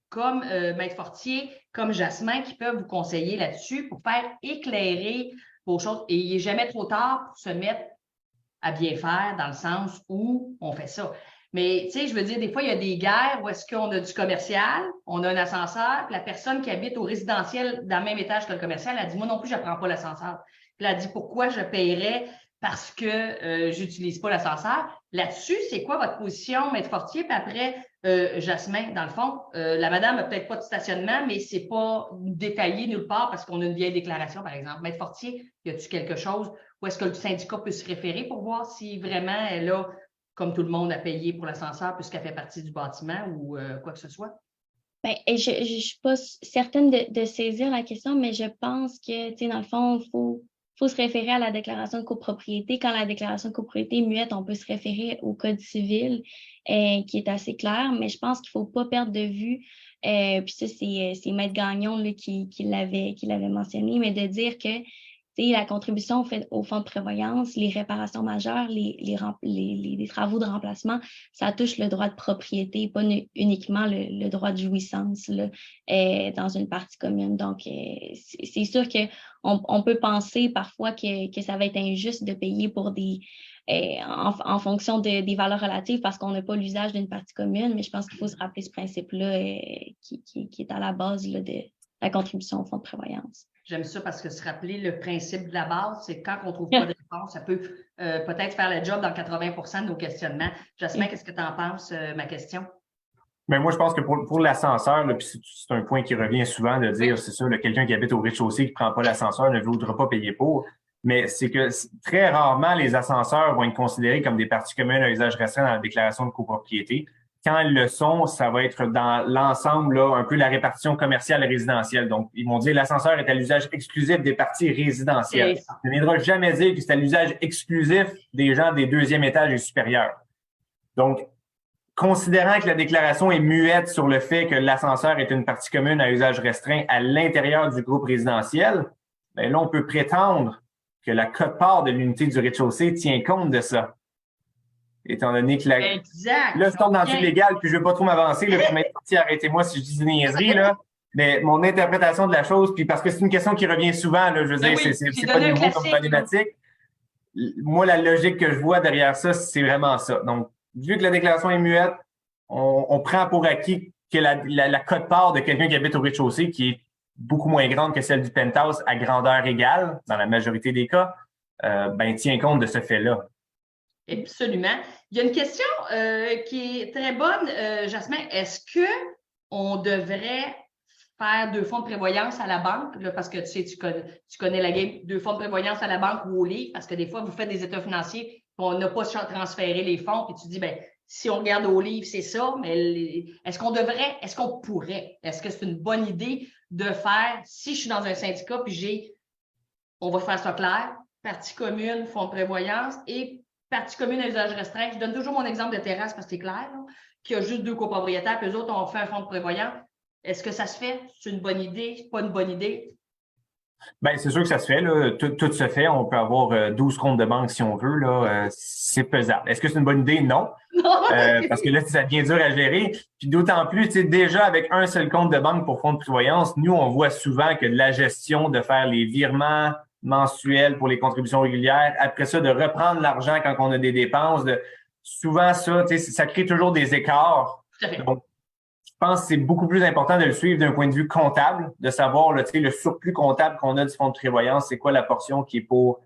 comme Maître Fortier, comme Jasmin, qui peuvent vous conseiller là-dessus pour faire éclairer vos choses. Et il n'est jamais trop tard pour se mettre à bien faire dans le sens où on fait ça. Mais, tu sais, je veux dire, des fois, il y a des guerres où est-ce qu'on a du commercial, on a un ascenseur, puis la personne qui habite au résidentiel dans le même étage que le commercial, elle dit, moi non plus, je ne prends pas l'ascenseur. Puis elle dit, pourquoi je paierais parce que je n'utilise pas l'ascenseur? Là-dessus, c'est quoi votre position, Maître Fortier? Puis après, Jasmin, dans le fond, la madame n'a peut-être pas de stationnement, mais ce n'est pas détaillé nulle part parce qu'on a une vieille déclaration, par exemple. Maître Fortier, y a-t-il quelque chose où est-ce que le syndicat peut se référer pour voir si vraiment elle a, comme tout le monde, à payer pour l'ascenseur puisqu'elle fait partie du bâtiment ou quoi que ce soit? Bien, je ne suis pas certaine de saisir la question, mais je pense que, tu sais, dans le fond, il faut se référer à la déclaration de copropriété. Quand la déclaration de copropriété est muette, on peut se référer au Code civil qui est assez clair, mais je pense qu'il ne faut pas perdre de vue, puis ça, c'est Maître Gagnon là, qui l'avait mentionné, mais de dire que la contribution au fonds de prévoyance, les réparations majeures, les travaux de remplacement, ça touche le droit de propriété, pas uniquement le droit de jouissance là, dans une partie commune. Donc, c'est sûr qu'on peut penser parfois que ça va être injuste de payer pour des en fonction des valeurs relatives parce qu'on n'a pas l'usage d'une partie commune, mais je pense qu'il faut se rappeler ce principe-là qui est à la base là, de la contribution au fonds de prévoyance. J'aime ça parce que se rappeler le principe de la base, c'est quand on ne trouve pas de réponse, ça peut peut-être faire le job dans 80% de nos questionnements. Jasmin, qu'est-ce que tu en penses, ma question? Mais moi, je pense que pour l'ascenseur, puis c'est un point qui revient souvent de dire, c'est sûr, quelqu'un qui habite au rez-de-chaussée qui ne prend pas l'ascenseur ne voudra pas payer pour. Mais c'est que très rarement, les ascenseurs vont être considérés comme des parties communes à usage restreint dans la déclaration de copropriété. Quand ils le sont, ça va être dans l'ensemble, là, un peu la répartition commerciale et résidentielle. Donc, ils vont dire l'ascenseur est à l'usage exclusif des parties résidentielles. Ça ne viendra jamais dire que c'est à l'usage exclusif des gens des deuxièmes étages et supérieurs. Donc, considérant que la déclaration est muette sur le fait que l'ascenseur est une partie commune à usage restreint à l'intérieur du groupe résidentiel, bien là, on peut prétendre que la quote-part de l'unité du rez-de-chaussée tient compte de ça. Étant donné que exact. Là, je tombe dans le légal, puis je ne veux pas trop m'avancer. Arrêtez-moi si je dis une niaiserie, là. Mais mon interprétation de la chose, puis parce que c'est une question qui revient souvent, là, je veux dire, c'est pas nouveau comme problématique. Moi, la logique que je vois derrière ça, c'est vraiment ça. Donc, vu que la déclaration est muette, on prend pour acquis que la quote-part de quelqu'un qui habite au rez-de-chaussée, qui est beaucoup moins grande que celle du penthouse à grandeur égale, dans la majorité des cas, tient compte de ce fait-là. Absolument. Il y a une question qui est très bonne, Jasmin. Est-ce qu'on devrait faire 2 fonds de prévoyance à la banque? Là, parce que tu connais la game, 2 fonds de prévoyance à la banque ou au livre, parce que des fois, vous faites des états financiers, on n'a pas transféré les fonds, puis tu dis, bien, si on regarde au livre, c'est ça, mais est-ce qu'on pourrait, est-ce que c'est une bonne idée de faire, si je suis dans un syndicat, puis on va faire ça clair, partie commune, fonds de prévoyance et partie commune à usage restreint. Je donne toujours mon exemple de terrasse parce que c'est clair, là, qu'il y a juste 2 copropriétaires, puis eux autres ont fait un fonds de prévoyance. Est-ce que ça se fait? C'est une bonne idée? Pas une bonne idée? Ben, c'est sûr que ça se fait, là. Tout se fait. On peut avoir 12 comptes de banque si on veut, là. C'est pesable. Est-ce que c'est une bonne idée? Non. Parce que là, ça devient dur à gérer. Puis d'autant plus, tu sais, déjà avec un seul compte de banque pour fonds de prévoyance, nous, on voit souvent que de la gestion, de faire les virements mensuels pour les contributions régulières, après ça, de reprendre l'argent quand on a des dépenses, souvent ça, tu sais, ça crée toujours des écarts. Donc, je pense que c'est beaucoup plus important de le suivre d'un point de vue comptable, de savoir là, le surplus comptable qu'on a du fonds de prévoyance, c'est quoi la portion qui est pour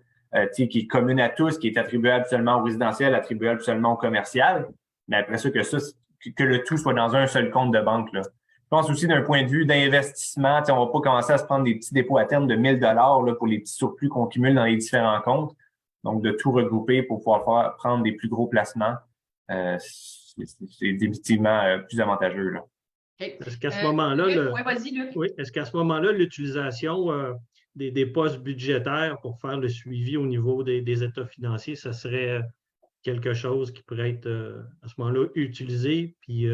qui est commune à tous, qui est attribuable seulement au résidentiel, attribuable seulement au commercial. Mais après ça, que le tout soit dans un seul compte de banque. Là. Je pense aussi d'un point de vue d'investissement, on va pas commencer à se prendre des petits dépôts à terme de 1 000 là, pour les petits surplus qu'on cumule dans les différents comptes. Donc, de tout regrouper pour pouvoir prendre des plus gros placements, c'est définitivement plus avantageux. Là. Est-ce qu'à ce moment-là, est-ce qu'à ce moment-là, l'utilisation des postes budgétaires pour faire le suivi au niveau des états financiers, ça serait quelque chose qui pourrait être à ce moment-là utilisé? Puis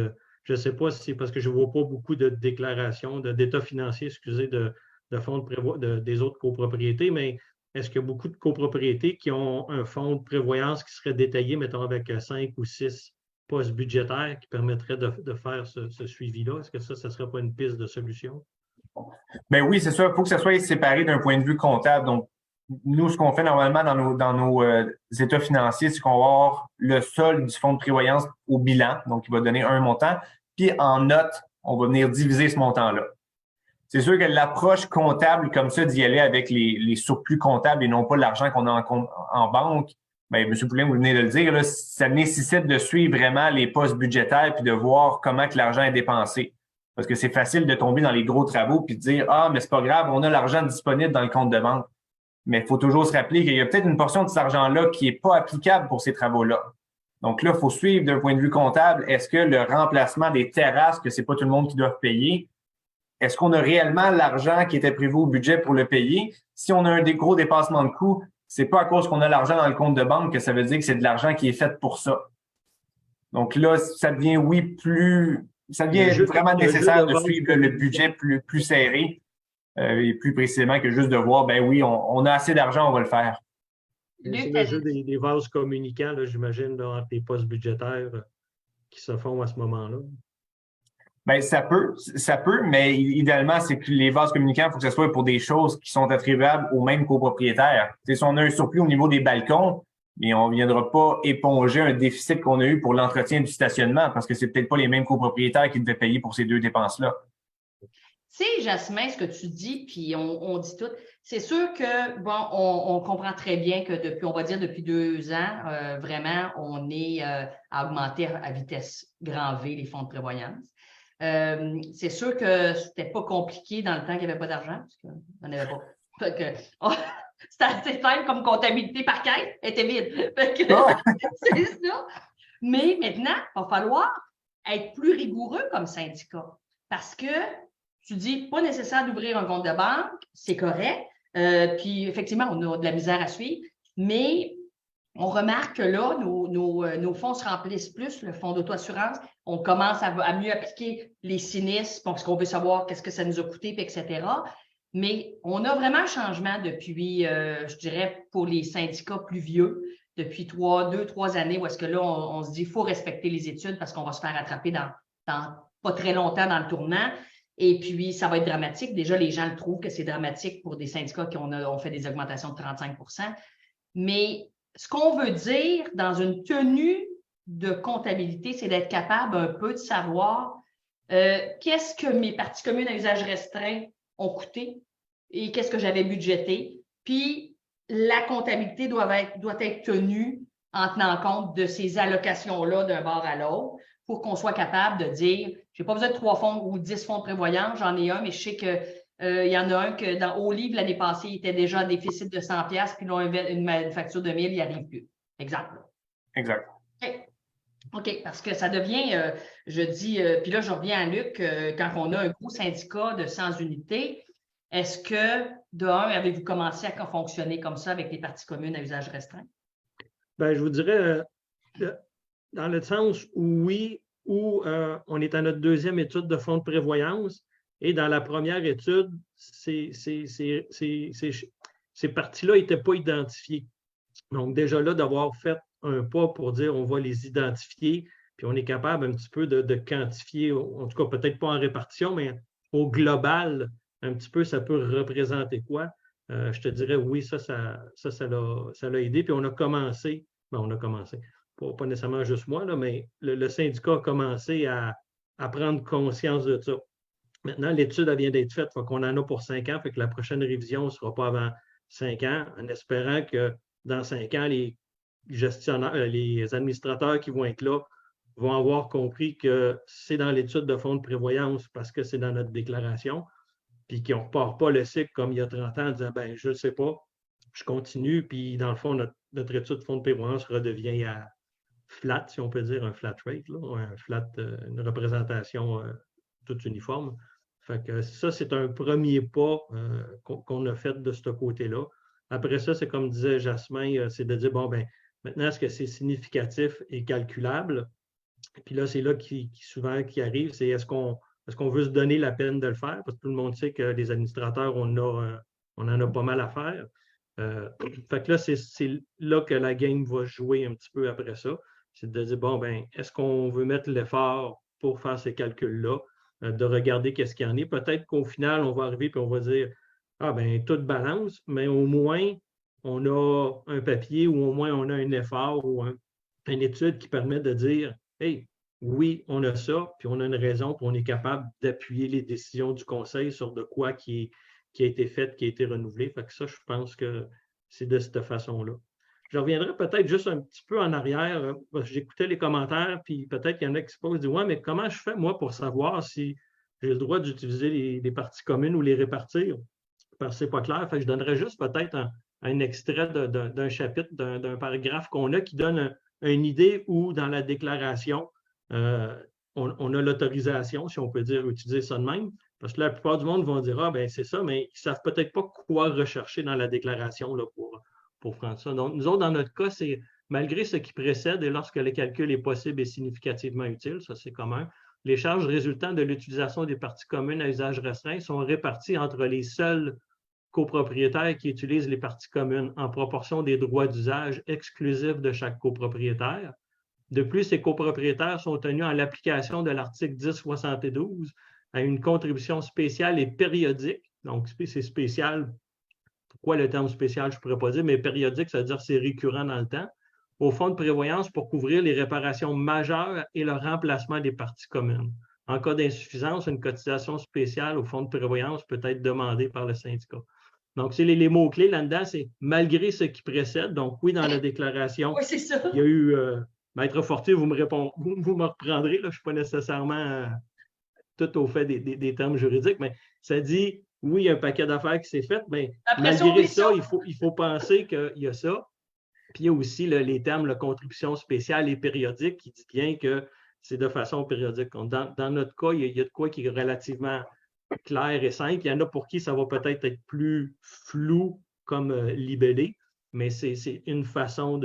je ne sais pas si c'est parce que je ne vois pas beaucoup de déclarations d'états financiers, de fonds des autres copropriétés, mais est-ce qu'il y a beaucoup de copropriétés qui ont un fonds de prévoyance qui serait détaillé, mettons, avec 5 ou 6 postes budgétaires qui permettraient de faire ce suivi-là? Est-ce que ça ne serait pas une piste de solution? Ben oui, c'est sûr. Il faut que ça soit séparé d'un point de vue comptable. Donc, nous, ce qu'on fait normalement dans nos états financiers, c'est qu'on va avoir le solde du fonds de prévoyance au bilan. Donc, il va donner un montant. Puis, en note, on va venir diviser ce montant-là. C'est sûr que l'approche comptable, comme ça, d'y aller avec les surplus comptables et non pas l'argent qu'on a en banque, ben, M. Poulin, vous venez de le dire, là, ça nécessite de suivre vraiment les postes budgétaires puis de voir comment que l'argent est dépensé. Parce que c'est facile de tomber dans les gros travaux puis de dire « Ah, mais c'est pas grave, on a l'argent disponible dans le compte de banque. » Mais il faut toujours se rappeler qu'il y a peut-être une portion de cet argent-là qui n'est pas applicable pour ces travaux-là. Donc là, il faut suivre d'un point de vue comptable, est-ce que le remplacement des terrasses, que c'est pas tout le monde qui doit payer, est-ce qu'on a réellement l'argent qui était prévu au budget pour le payer? Si on a un des gros dépassements de coûts, c'est pas à cause qu'on a l'argent dans le compte de banque que ça veut dire que c'est de l'argent qui est fait pour ça. Donc là, ça devient, vraiment nécessaire de suivre le budget plus serré et plus précisément que juste de voir, ben oui, on a assez d'argent, on va le faire. C'est le jeu des vases communicants, là, j'imagine, entre les postes budgétaires qui se font à ce moment-là. Ben, ça peut, mais idéalement, c'est que les vases communicants, il faut que ce soit pour des choses qui sont attribuables aux mêmes copropriétaires. Tu sais, si on a un surplus au niveau des balcons, mais on ne viendra pas éponger un déficit qu'on a eu pour l'entretien du stationnement parce que c'est peut-être pas les mêmes copropriétaires qui devaient payer pour ces deux dépenses-là. Tu sais, Jasmin, ce que tu dis, puis on dit tout, c'est sûr que, bon, on comprend très bien que depuis 2 ans, vraiment, on est à augmenter à vitesse grand V les fonds de prévoyance. C'est sûr que c'était pas compliqué dans le temps qu'il n'y avait pas d'argent, parce qu'on n'en avait pas. C'était assez simple comme comptabilité par caisse, elle était vide. C'est ça. Mais maintenant, il va falloir être plus rigoureux comme syndicat. Parce que tu dis, pas nécessaire d'ouvrir un compte de banque, c'est correct. Puis effectivement, on a de la misère à suivre, mais on remarque que là, nos fonds se remplissent plus, le fonds d'auto-assurance. On commence à mieux appliquer les sinistres parce qu'on veut savoir qu'est-ce que ça nous a coûté, etc. Mais on a vraiment un changement depuis, je dirais, pour les syndicats plus vieux, depuis 2-3 années, où est-ce que là, on se dit qu'il faut respecter les études parce qu'on va se faire attraper dans pas très longtemps dans le tournant. Et puis, ça va être dramatique. Déjà, les gens le trouvent que c'est dramatique pour des syndicats qui ont fait des augmentations de 35 %. Mais ce qu'on veut dire dans une tenue de comptabilité, c'est d'être capable un peu de savoir qu'est-ce que mes parties communes à usage restreint ont coûté et qu'est-ce que j'avais budgété. Puis, la comptabilité doit être tenue en tenant compte de ces allocations-là d'un bord à l'autre pour qu'on soit capable de dire, je n'ai pas besoin de 3 fonds ou 10 fonds de prévoyance, j'en ai un, mais je sais que il y en a un que au livre l'année passée, il était déjà en déficit de 100 $, puis là, une facture de 1000, il n'y arrive plus. Exemple. Exact. OK, parce que ça devient, puis là, je reviens à Luc, quand on a un gros syndicat de 100 unités, est-ce que, avez-vous commencé à fonctionner comme ça avec les parties communes à usage restreint? Bien, je vous dirais, dans le sens où oui, où on est à notre 2e étude de fonds de prévoyance, Et dans la première étude, ces parties-là n'étaient pas identifiées. Donc, déjà là, d'avoir fait un pas pour dire on va les identifier, puis on est capable un petit peu de quantifier, en tout cas peut-être pas en répartition, mais au global, un petit peu, ça peut représenter quoi? Je te dirais oui, ça l'a aidé. Puis on a commencé, pas nécessairement juste moi, là, mais le syndicat a commencé à prendre conscience de ça. Maintenant, l'étude vient d'être faite, fait qu'on en a pour 5 ans, fait que la prochaine révision ne sera pas avant 5 ans, en espérant que dans 5 ans, les gestionnaires, les administrateurs qui vont être là vont avoir compris que c'est dans l'étude de fonds de prévoyance parce que c'est dans notre déclaration, puis qu'on ne repart pas le cycle comme il y a 30 ans en disant ben je ne sais pas, je continue, puis dans le fond, notre étude de fonds de prévoyance redevient à flat, si on peut dire, un flat rate, là, une représentation toute uniforme. Fait que ça, c'est un premier pas qu'on a fait de ce côté-là. Après ça, c'est comme disait Jasmin, c'est de dire, bon, ben maintenant, est-ce que c'est significatif et calculable? Puis là, c'est là souvent qui arrive, c'est est-ce qu'on veut se donner la peine de le faire? Parce que tout le monde sait que les administrateurs, on en a pas mal à faire. Fait que là, c'est là que la game va jouer un petit peu après ça. C'est de dire, bon, ben, est-ce qu'on veut mettre l'effort pour faire ces calculs-là, de regarder qu'est-ce qu'il y en est? Peut-être qu'au final, on va arriver et on va dire, ah, ben, toute balance, mais au moins, on a un papier ou au moins on a un effort ou une étude qui permet de dire, hey, oui, on a ça, puis on a une raison, puis on est capable d'appuyer les décisions du conseil sur de quoi qui a été fait, qui a été renouvelé. Fait que ça, je pense que c'est de cette façon-là. Je reviendrai peut-être juste un petit peu en arrière, parce que j'écoutais les commentaires, puis peut-être qu'il y en a qui se posent, disent, ouais, mais comment je fais, moi, pour savoir si j'ai le droit d'utiliser les parties communes ou les répartir? Parce que ce n'est pas clair. Fait que je donnerais juste peut-être un extrait d'un chapitre, d'un paragraphe qu'on a qui donne une idée où, dans la déclaration, on a l'autorisation, si on peut dire, utiliser ça de même. Parce que la plupart du monde vont dire, ah, ben c'est ça, mais ils ne savent peut-être pas quoi rechercher dans la déclaration là, pour prendre ça. Donc, nous autres, dans notre cas, c'est malgré ce qui précède et lorsque le calcul est possible et significativement utile, ça c'est commun, les charges résultant de l'utilisation des parties communes à usage restreint sont réparties entre les seuls copropriétaires qui utilisent les parties communes en proportion des droits d'usage exclusifs de chaque copropriétaire. De plus, ces copropriétaires sont tenus en l'application de l'article 1072 à une contribution spéciale et périodique. Donc, c'est spécial. Pourquoi le terme spécial, je ne pourrais pas dire, mais périodique, ça veut dire que c'est récurrent dans le temps, au fonds de prévoyance pour couvrir les réparations majeures et le remplacement des parties communes. En cas d'insuffisance, une cotisation spéciale au fonds de prévoyance peut être demandée par le syndicat. Donc, c'est les mots-clés là-dedans, c'est malgré ce qui précède. Donc, oui, dans la déclaration, oui, c'est ça. Il y a eu, Maître Fortier, vous me reprendrez, là, je ne suis pas nécessairement tout au fait des termes juridiques, mais ça dit, oui, il y a un paquet d'affaires qui s'est fait, mais malgré ça, il faut penser qu'il y a ça. Puis il y a aussi les termes, la contribution spéciale et périodique, qui dit bien que c'est de façon périodique. Dans notre cas, il y a de quoi qui est relativement clair et simple. Il y en a pour qui ça va peut-être être plus flou comme libellé, mais c'est une façon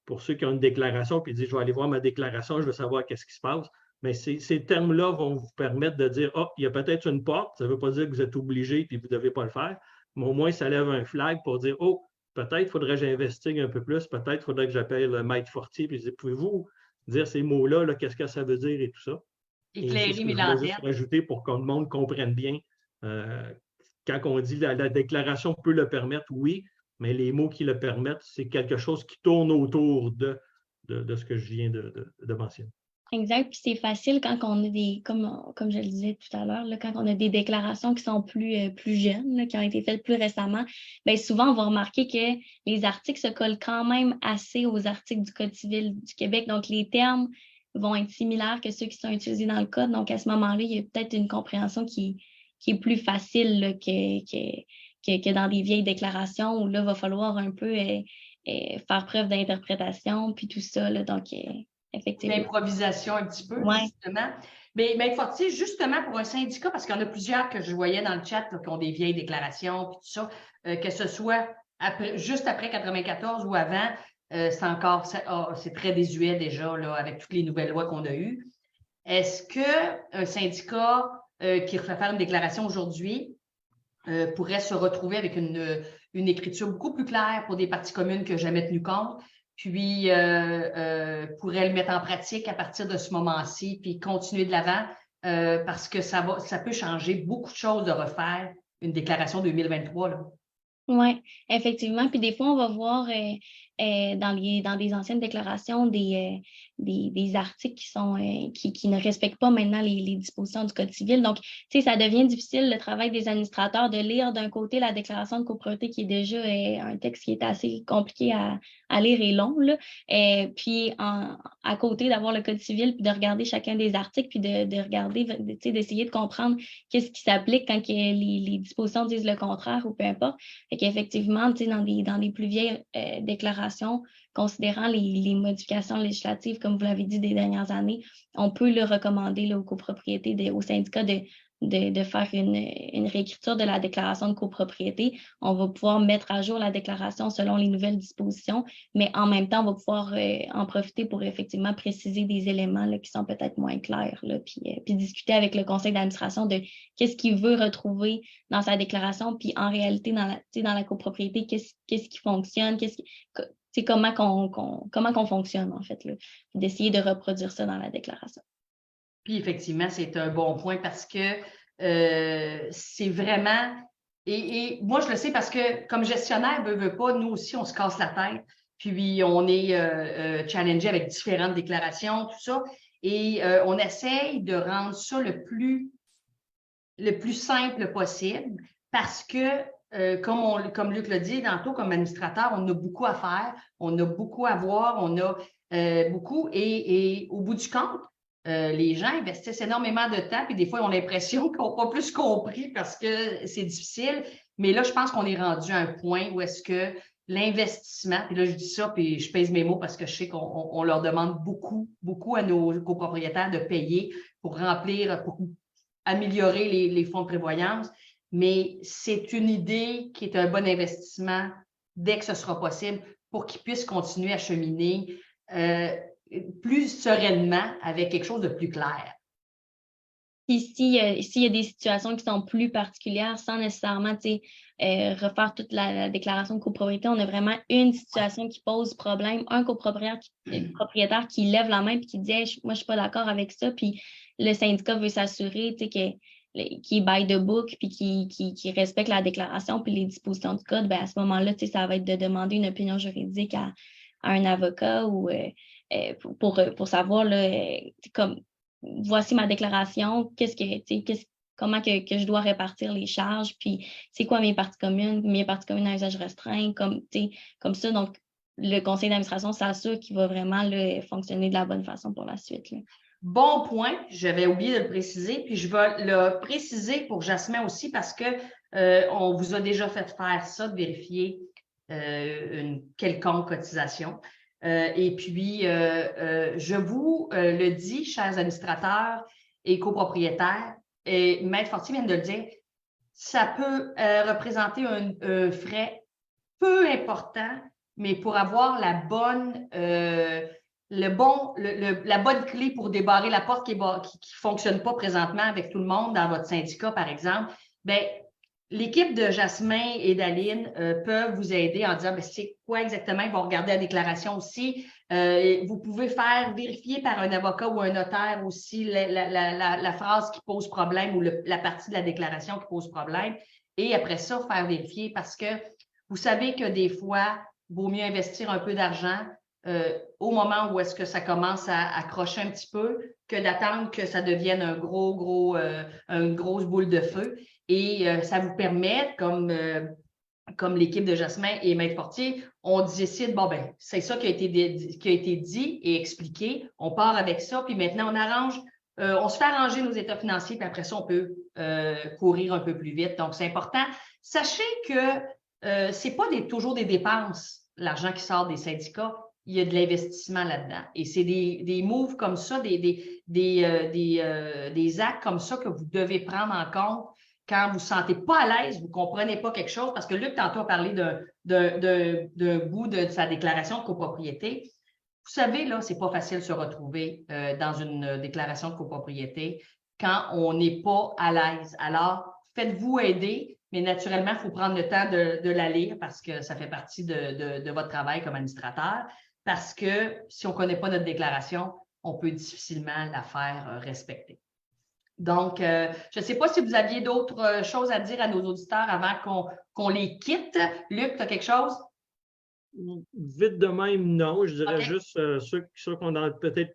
pour ceux qui ont une déclaration, puis ils disent, je vais aller voir ma déclaration, je veux savoir qu'est-ce qui se passe. Mais ces termes-là vont vous permettre de dire, oh, il y a peut-être une porte, ça ne veut pas dire que vous êtes obligé et vous ne devez pas le faire, mais au moins, ça lève un flag pour dire, oh, peut-être faudrait que j'investigue un peu plus, peut-être faudrait que j'appelle le Maître Fortier, puis je dis, pouvez-vous dire ces mots-là, qu'est-ce que ça veut dire et tout ça? Éclairer mes lanternes. Je vais juste rajouter pour que le monde comprenne bien. Quand on dit la déclaration peut le permettre, oui, mais les mots qui le permettent, c'est quelque chose qui tourne autour de ce que je viens de mentionner. Exact. Puis c'est facile quand on a des, comme je le disais tout à l'heure, quand on a des déclarations qui sont plus jeunes, là, qui ont été faites plus récemment, bien souvent, on va remarquer que les articles se collent quand même assez aux articles du Code civil du Québec. Donc, les termes vont être similaires que ceux qui sont utilisés dans le Code. Donc, à ce moment-là, il y a peut-être une compréhension qui est plus facile là, que dans des vieilles déclarations où là, il va falloir un peu faire preuve d'interprétation puis tout ça. Là, donc, effectivement. L'improvisation un petit peu, ouais. Justement. Mais Maître Fortier, justement, pour un syndicat, parce qu'il y en a plusieurs que je voyais dans le chat là, qui ont des vieilles déclarations puis tout ça, que ce soit juste après 94 ou avant, c'est très désuet déjà là, avec toutes les nouvelles lois qu'on a eues. Est-ce qu'un syndicat qui refait faire une déclaration aujourd'hui pourrait se retrouver avec une écriture beaucoup plus claire pour des parties communes qui n'ont jamais tenu compte, puis pourrait le mettre en pratique à partir de ce moment-ci, puis continuer de l'avant, parce que ça peut changer beaucoup de choses de refaire une déclaration 2023, là. Oui, effectivement. Puis des fois, on va voir dans des anciennes déclarations des articles qui ne respectent pas maintenant les dispositions du Code civil. Donc, tu sais, ça devient difficile, le travail des administrateurs, de lire d'un côté la déclaration de copropriété qui est déjà un texte qui est assez compliqué à lire et long, là. Puis à côté d'avoir le Code civil, puis de regarder chacun des articles, puis de regarder, tu sais, d'essayer de comprendre qu'est-ce qui s'applique quand les dispositions disent le contraire ou peu importe. Fait qu'effectivement, tu sais, dans des plus vieilles déclarations, considérant les modifications législatives, comme vous l'avez dit, des dernières années, on peut le recommander là, aux copropriétés, aux syndicats de faire une réécriture de la déclaration de copropriété. On va pouvoir mettre à jour la déclaration selon les nouvelles dispositions, mais en même temps, on va pouvoir en profiter pour effectivement préciser des éléments là, qui sont peut-être moins clairs, là, puis discuter avec le conseil d'administration de qu'est-ce qu'il veut retrouver dans sa déclaration, puis en réalité, dans la copropriété, qu'est-ce qui fonctionne, comment qu'on fonctionne, en fait, là, puis d'essayer de reproduire ça dans la déclaration. Puis effectivement, c'est un bon point parce que c'est vraiment... Et moi, je le sais parce que comme gestionnaire, veut pas, nous aussi, on se casse la tête. Puis on est challengé avec différentes déclarations, tout ça. Et on essaye de rendre ça le plus simple possible parce que, comme Luc l'a dit tantôt, comme administrateur, on a beaucoup à faire, on a beaucoup à voir, on a beaucoup. Et au bout du compte, les gens investissent énormément de temps, puis des fois, ils ont l'impression qu'ils n'ont pas plus compris parce que c'est difficile. Mais là, je pense qu'on est rendu à un point où est-ce que l'investissement, puis là, je dis ça, puis je pèse mes mots parce que je sais qu'on leur demande beaucoup, beaucoup à nos copropriétaires de payer pour remplir, pour améliorer les fonds de prévoyance. Mais c'est une idée qui est un bon investissement dès que ce sera possible pour qu'ils puissent continuer à cheminer plus sereinement avec quelque chose de plus clair. Puis s'il y a des situations qui sont plus particulières, sans nécessairement refaire toute la déclaration de copropriété, on a vraiment une situation qui pose problème, un copropriétaire qui lève la main et qui dit hey, moi, je ne suis pas d'accord avec ça, puis le syndicat veut s'assurer qu'il est by the book puis qui respecte la déclaration puis les dispositions du code, bien, à ce moment-là, ça va être de demander une opinion juridique à un avocat ou pour savoir là, comme voici ma déclaration, comment que je dois répartir les charges, puis c'est quoi mes parties communes à usage restreint, comme ça. Donc, le conseil d'administration s'assure qu'il va vraiment là, fonctionner de la bonne façon pour la suite. Là. Bon point, j'avais oublié de le préciser, puis je vais le préciser pour Jasmin aussi parce que on vous a déjà fait faire ça, de vérifier une quelconque cotisation. Et puis, je vous le dis, chers administrateurs et copropriétaires, et Maître Fortier vient de le dire, ça peut représenter un frais peu important, mais pour avoir la bonne clé pour débarrer la porte qui ne fonctionne pas présentement avec tout le monde dans votre syndicat, par exemple, bien, l'équipe de Jasmin et d'Aline peuvent vous aider en disant c'est quoi exactement, ils vont regarder la déclaration aussi. Vous pouvez faire vérifier par un avocat ou un notaire aussi la phrase qui pose problème ou la partie de la déclaration qui pose problème. Et après ça, faire vérifier parce que vous savez que des fois, il vaut mieux investir un peu d'argent au moment où est-ce que ça commence à accrocher un petit peu que d'attendre que ça devienne une grosse boule de feu. Et ça vous permet, comme l'équipe de Jasmin et Maître Fortier, on décide, bon, ben, c'est ça qui a été dit et expliqué. On part avec ça, puis maintenant, on se fait arranger nos états financiers, puis après ça, on peut courir un peu plus vite. Donc, c'est important. Sachez que ce n'est pas toujours des dépenses, l'argent qui sort des syndicats. Il y a de l'investissement là-dedans. Et c'est des moves comme ça, des actes comme ça que vous devez prendre en compte quand vous ne vous sentez pas à l'aise, vous ne comprenez pas quelque chose, parce que Luc, tantôt, a parlé d'un bout de sa déclaration de copropriété. Vous savez, là, ce n'est pas facile de se retrouver dans une déclaration de copropriété quand on n'est pas à l'aise. Alors, faites-vous aider, mais naturellement, il faut prendre le temps de la lire parce que ça fait partie de votre travail comme administrateur. Parce que si on ne connaît pas notre déclaration, on peut difficilement la faire respecter. Donc, je ne sais pas si vous aviez d'autres choses à dire à nos auditeurs avant qu'on les quitte. Luc, tu as quelque chose? Vite de même, non. Je dirais juste ceux qui ont peut-être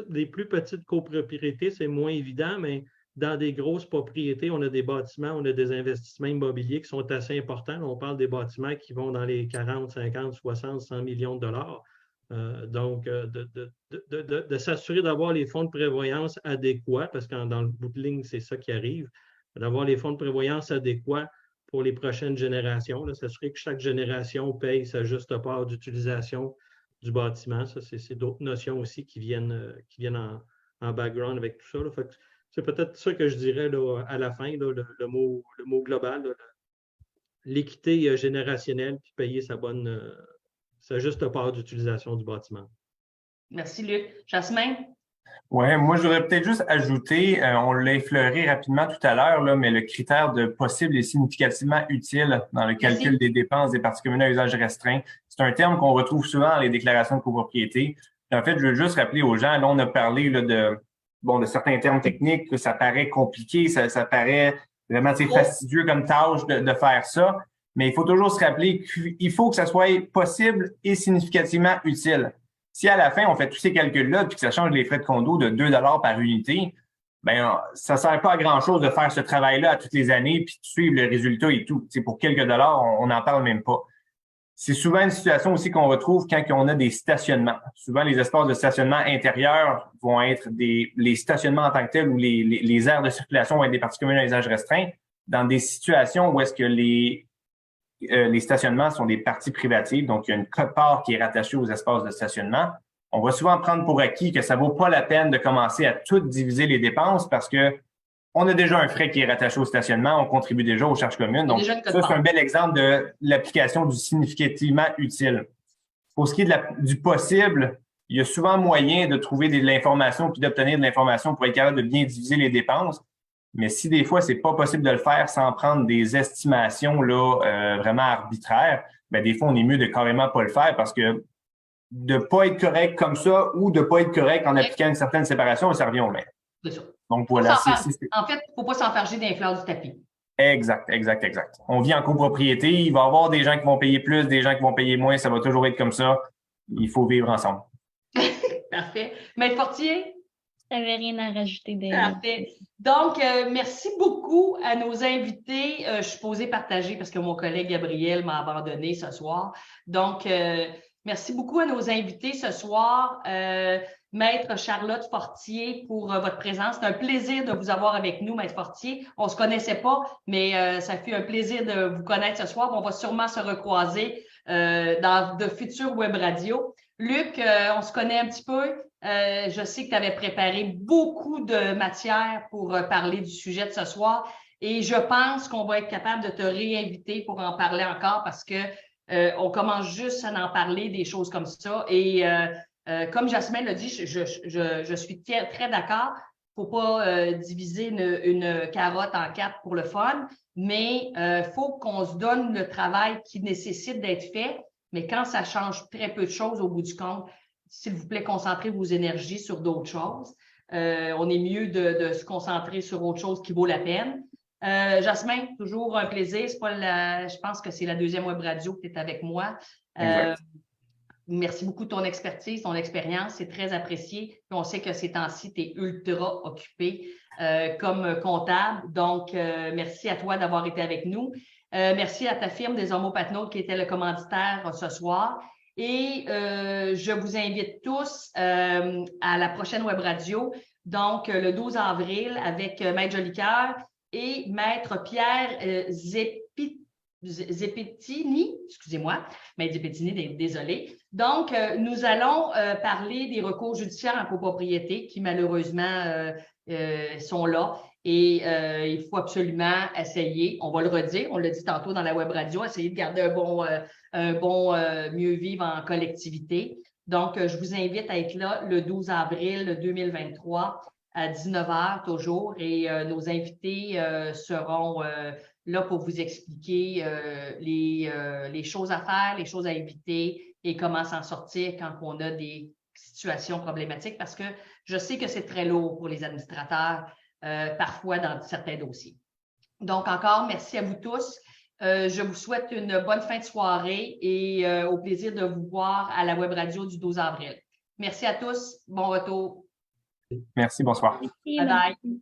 des plus petites copropriétés, c'est moins évident, mais dans des grosses propriétés, on a des bâtiments, on a des investissements immobiliers qui sont assez importants. On parle des bâtiments qui vont dans les 40, 50, 60, 100 millions de dollars. Donc, de s'assurer d'avoir les fonds de prévoyance adéquats, parce que dans le bout de ligne, c'est ça qui arrive, d'avoir les fonds de prévoyance adéquats pour les prochaines générations, s'assurer que chaque génération paye sa juste part d'utilisation du bâtiment. Ça, c'est d'autres notions aussi qui viennent en background avec tout ça. C'est peut-être ça que je dirais là, à la fin, là, le mot global, l'équité générationnelle, puis payer sa juste part d'utilisation du bâtiment. Merci, Luc. Jasmin? Oui, moi, je voudrais peut-être juste ajouter, on l'a effleuré rapidement tout à l'heure, là, mais le critère de possible et significativement utile dans le calcul des dépenses des parties communes à usage restreint, c'est un terme qu'on retrouve souvent dans les déclarations de copropriété. En fait, je veux juste rappeler aux gens, là, on a parlé là, de certains termes techniques, que ça paraît compliqué, ça paraît vraiment fastidieux comme tâche de faire ça, mais il faut toujours se rappeler qu'il faut que ça soit possible et significativement utile. Si à la fin, on fait tous ces calculs-là puis que ça change les frais de condo de 2 $ par unité, ben ça sert pas à grand-chose de faire ce travail-là à toutes les années puis de suivre le résultat et tout. T'sais, pour quelques dollars, on n'en parle même pas. C'est souvent une situation aussi qu'on retrouve quand on a des stationnements. Souvent, les espaces de stationnement intérieurs vont être les stationnements en tant que tels ou les aires de circulation vont être des parties communes à usage restreint dans des situations où est-ce que les stationnements sont des parties privatives, donc il y a une quote-part qui est rattachée aux espaces de stationnement. On va souvent prendre pour acquis que ça vaut pas la peine de commencer à tout diviser les dépenses parce que on a déjà un frais qui est rattaché au stationnement, on contribue déjà aux charges communes. Donc, ça, c'est un bel exemple de l'application du significativement utile. Pour ce qui est du possible, il y a souvent moyen de trouver de l'information puis d'obtenir de l'information pour être capable de bien diviser les dépenses. Mais si des fois, c'est pas possible de le faire sans prendre des estimations là vraiment arbitraires, ben des fois, on est mieux de carrément pas le faire parce que de pas être correct comme ça ou de pas être correct en appliquant une certaine séparation, ça revient au même. C'est ça. Donc voilà. En fait, il ne faut pas s'enfarger d'un fleur du tapis. Exact. On vit en copropriété, il va y avoir des gens qui vont payer plus, des gens qui vont payer moins, ça va toujours être comme ça. Il faut vivre ensemble. Parfait. Maître Fortier? Je n'avais rien à rajouter. Parfait. Donc, merci beaucoup à nos invités. Je suis posée partager parce que mon collègue Gabriel m'a abandonné ce soir. Donc, merci beaucoup à nos invités ce soir. Maître Charlotte Fortier, pour votre présence. C'est un plaisir de vous avoir avec nous, Maître Fortier. On ne se connaissait pas, mais ça fait un plaisir de vous connaître ce soir. On va sûrement se recroiser dans de futures web radios. Luc, on se connaît un petit peu. Je sais que tu avais préparé beaucoup de matière pour parler du sujet de ce soir et je pense qu'on va être capable de te réinviter pour en parler encore parce que on commence juste à en parler des choses comme ça et comme Jasmin l'a dit, je suis très d'accord. Il ne faut pas diviser une carotte en 4 pour le fun, mais il faut qu'on se donne le travail qui nécessite d'être fait. Mais quand ça change très peu de choses au bout du compte, s'il vous plaît, concentrez vos énergies sur d'autres choses. On est mieux de se concentrer sur autre chose qui vaut la peine. Jasmin, toujours un plaisir. Je pense que c'est la deuxième web radio que tu es avec moi. Merci beaucoup de ton expertise, ton expérience. C'est très apprécié. Puis on sait que ces temps-ci, tu es ultra occupé comme comptable. Donc, merci à toi d'avoir été avec nous. Merci à ta firme des Homopatnautes qui était le commanditaire ce soir. Et je vous invite tous à la prochaine web radio, donc le 12 avril avec Maître Jolicoeur et Maître Pierre Zepettini, excusez-moi, Maître Zepettini, désolé. Donc, nous allons parler des recours judiciaires en copropriété qui malheureusement sont là. Et il faut absolument essayer, on va le redire, on l'a dit tantôt dans la web radio, essayer de garder un bon mieux vivre en collectivité. Donc, je vous invite à être là le 12 avril 2023 à 19h toujours et nos invités seront là pour vous expliquer les choses à faire, les choses à éviter et comment s'en sortir quand on a des situations problématiques parce que je sais que c'est très lourd pour les administrateurs parfois dans certains dossiers. Donc encore, merci à vous tous. Je vous souhaite une bonne fin de soirée et au plaisir de vous voir à la web radio du 12 avril. Merci à tous. Bon retour. Merci, bonsoir. Merci, Bye bye.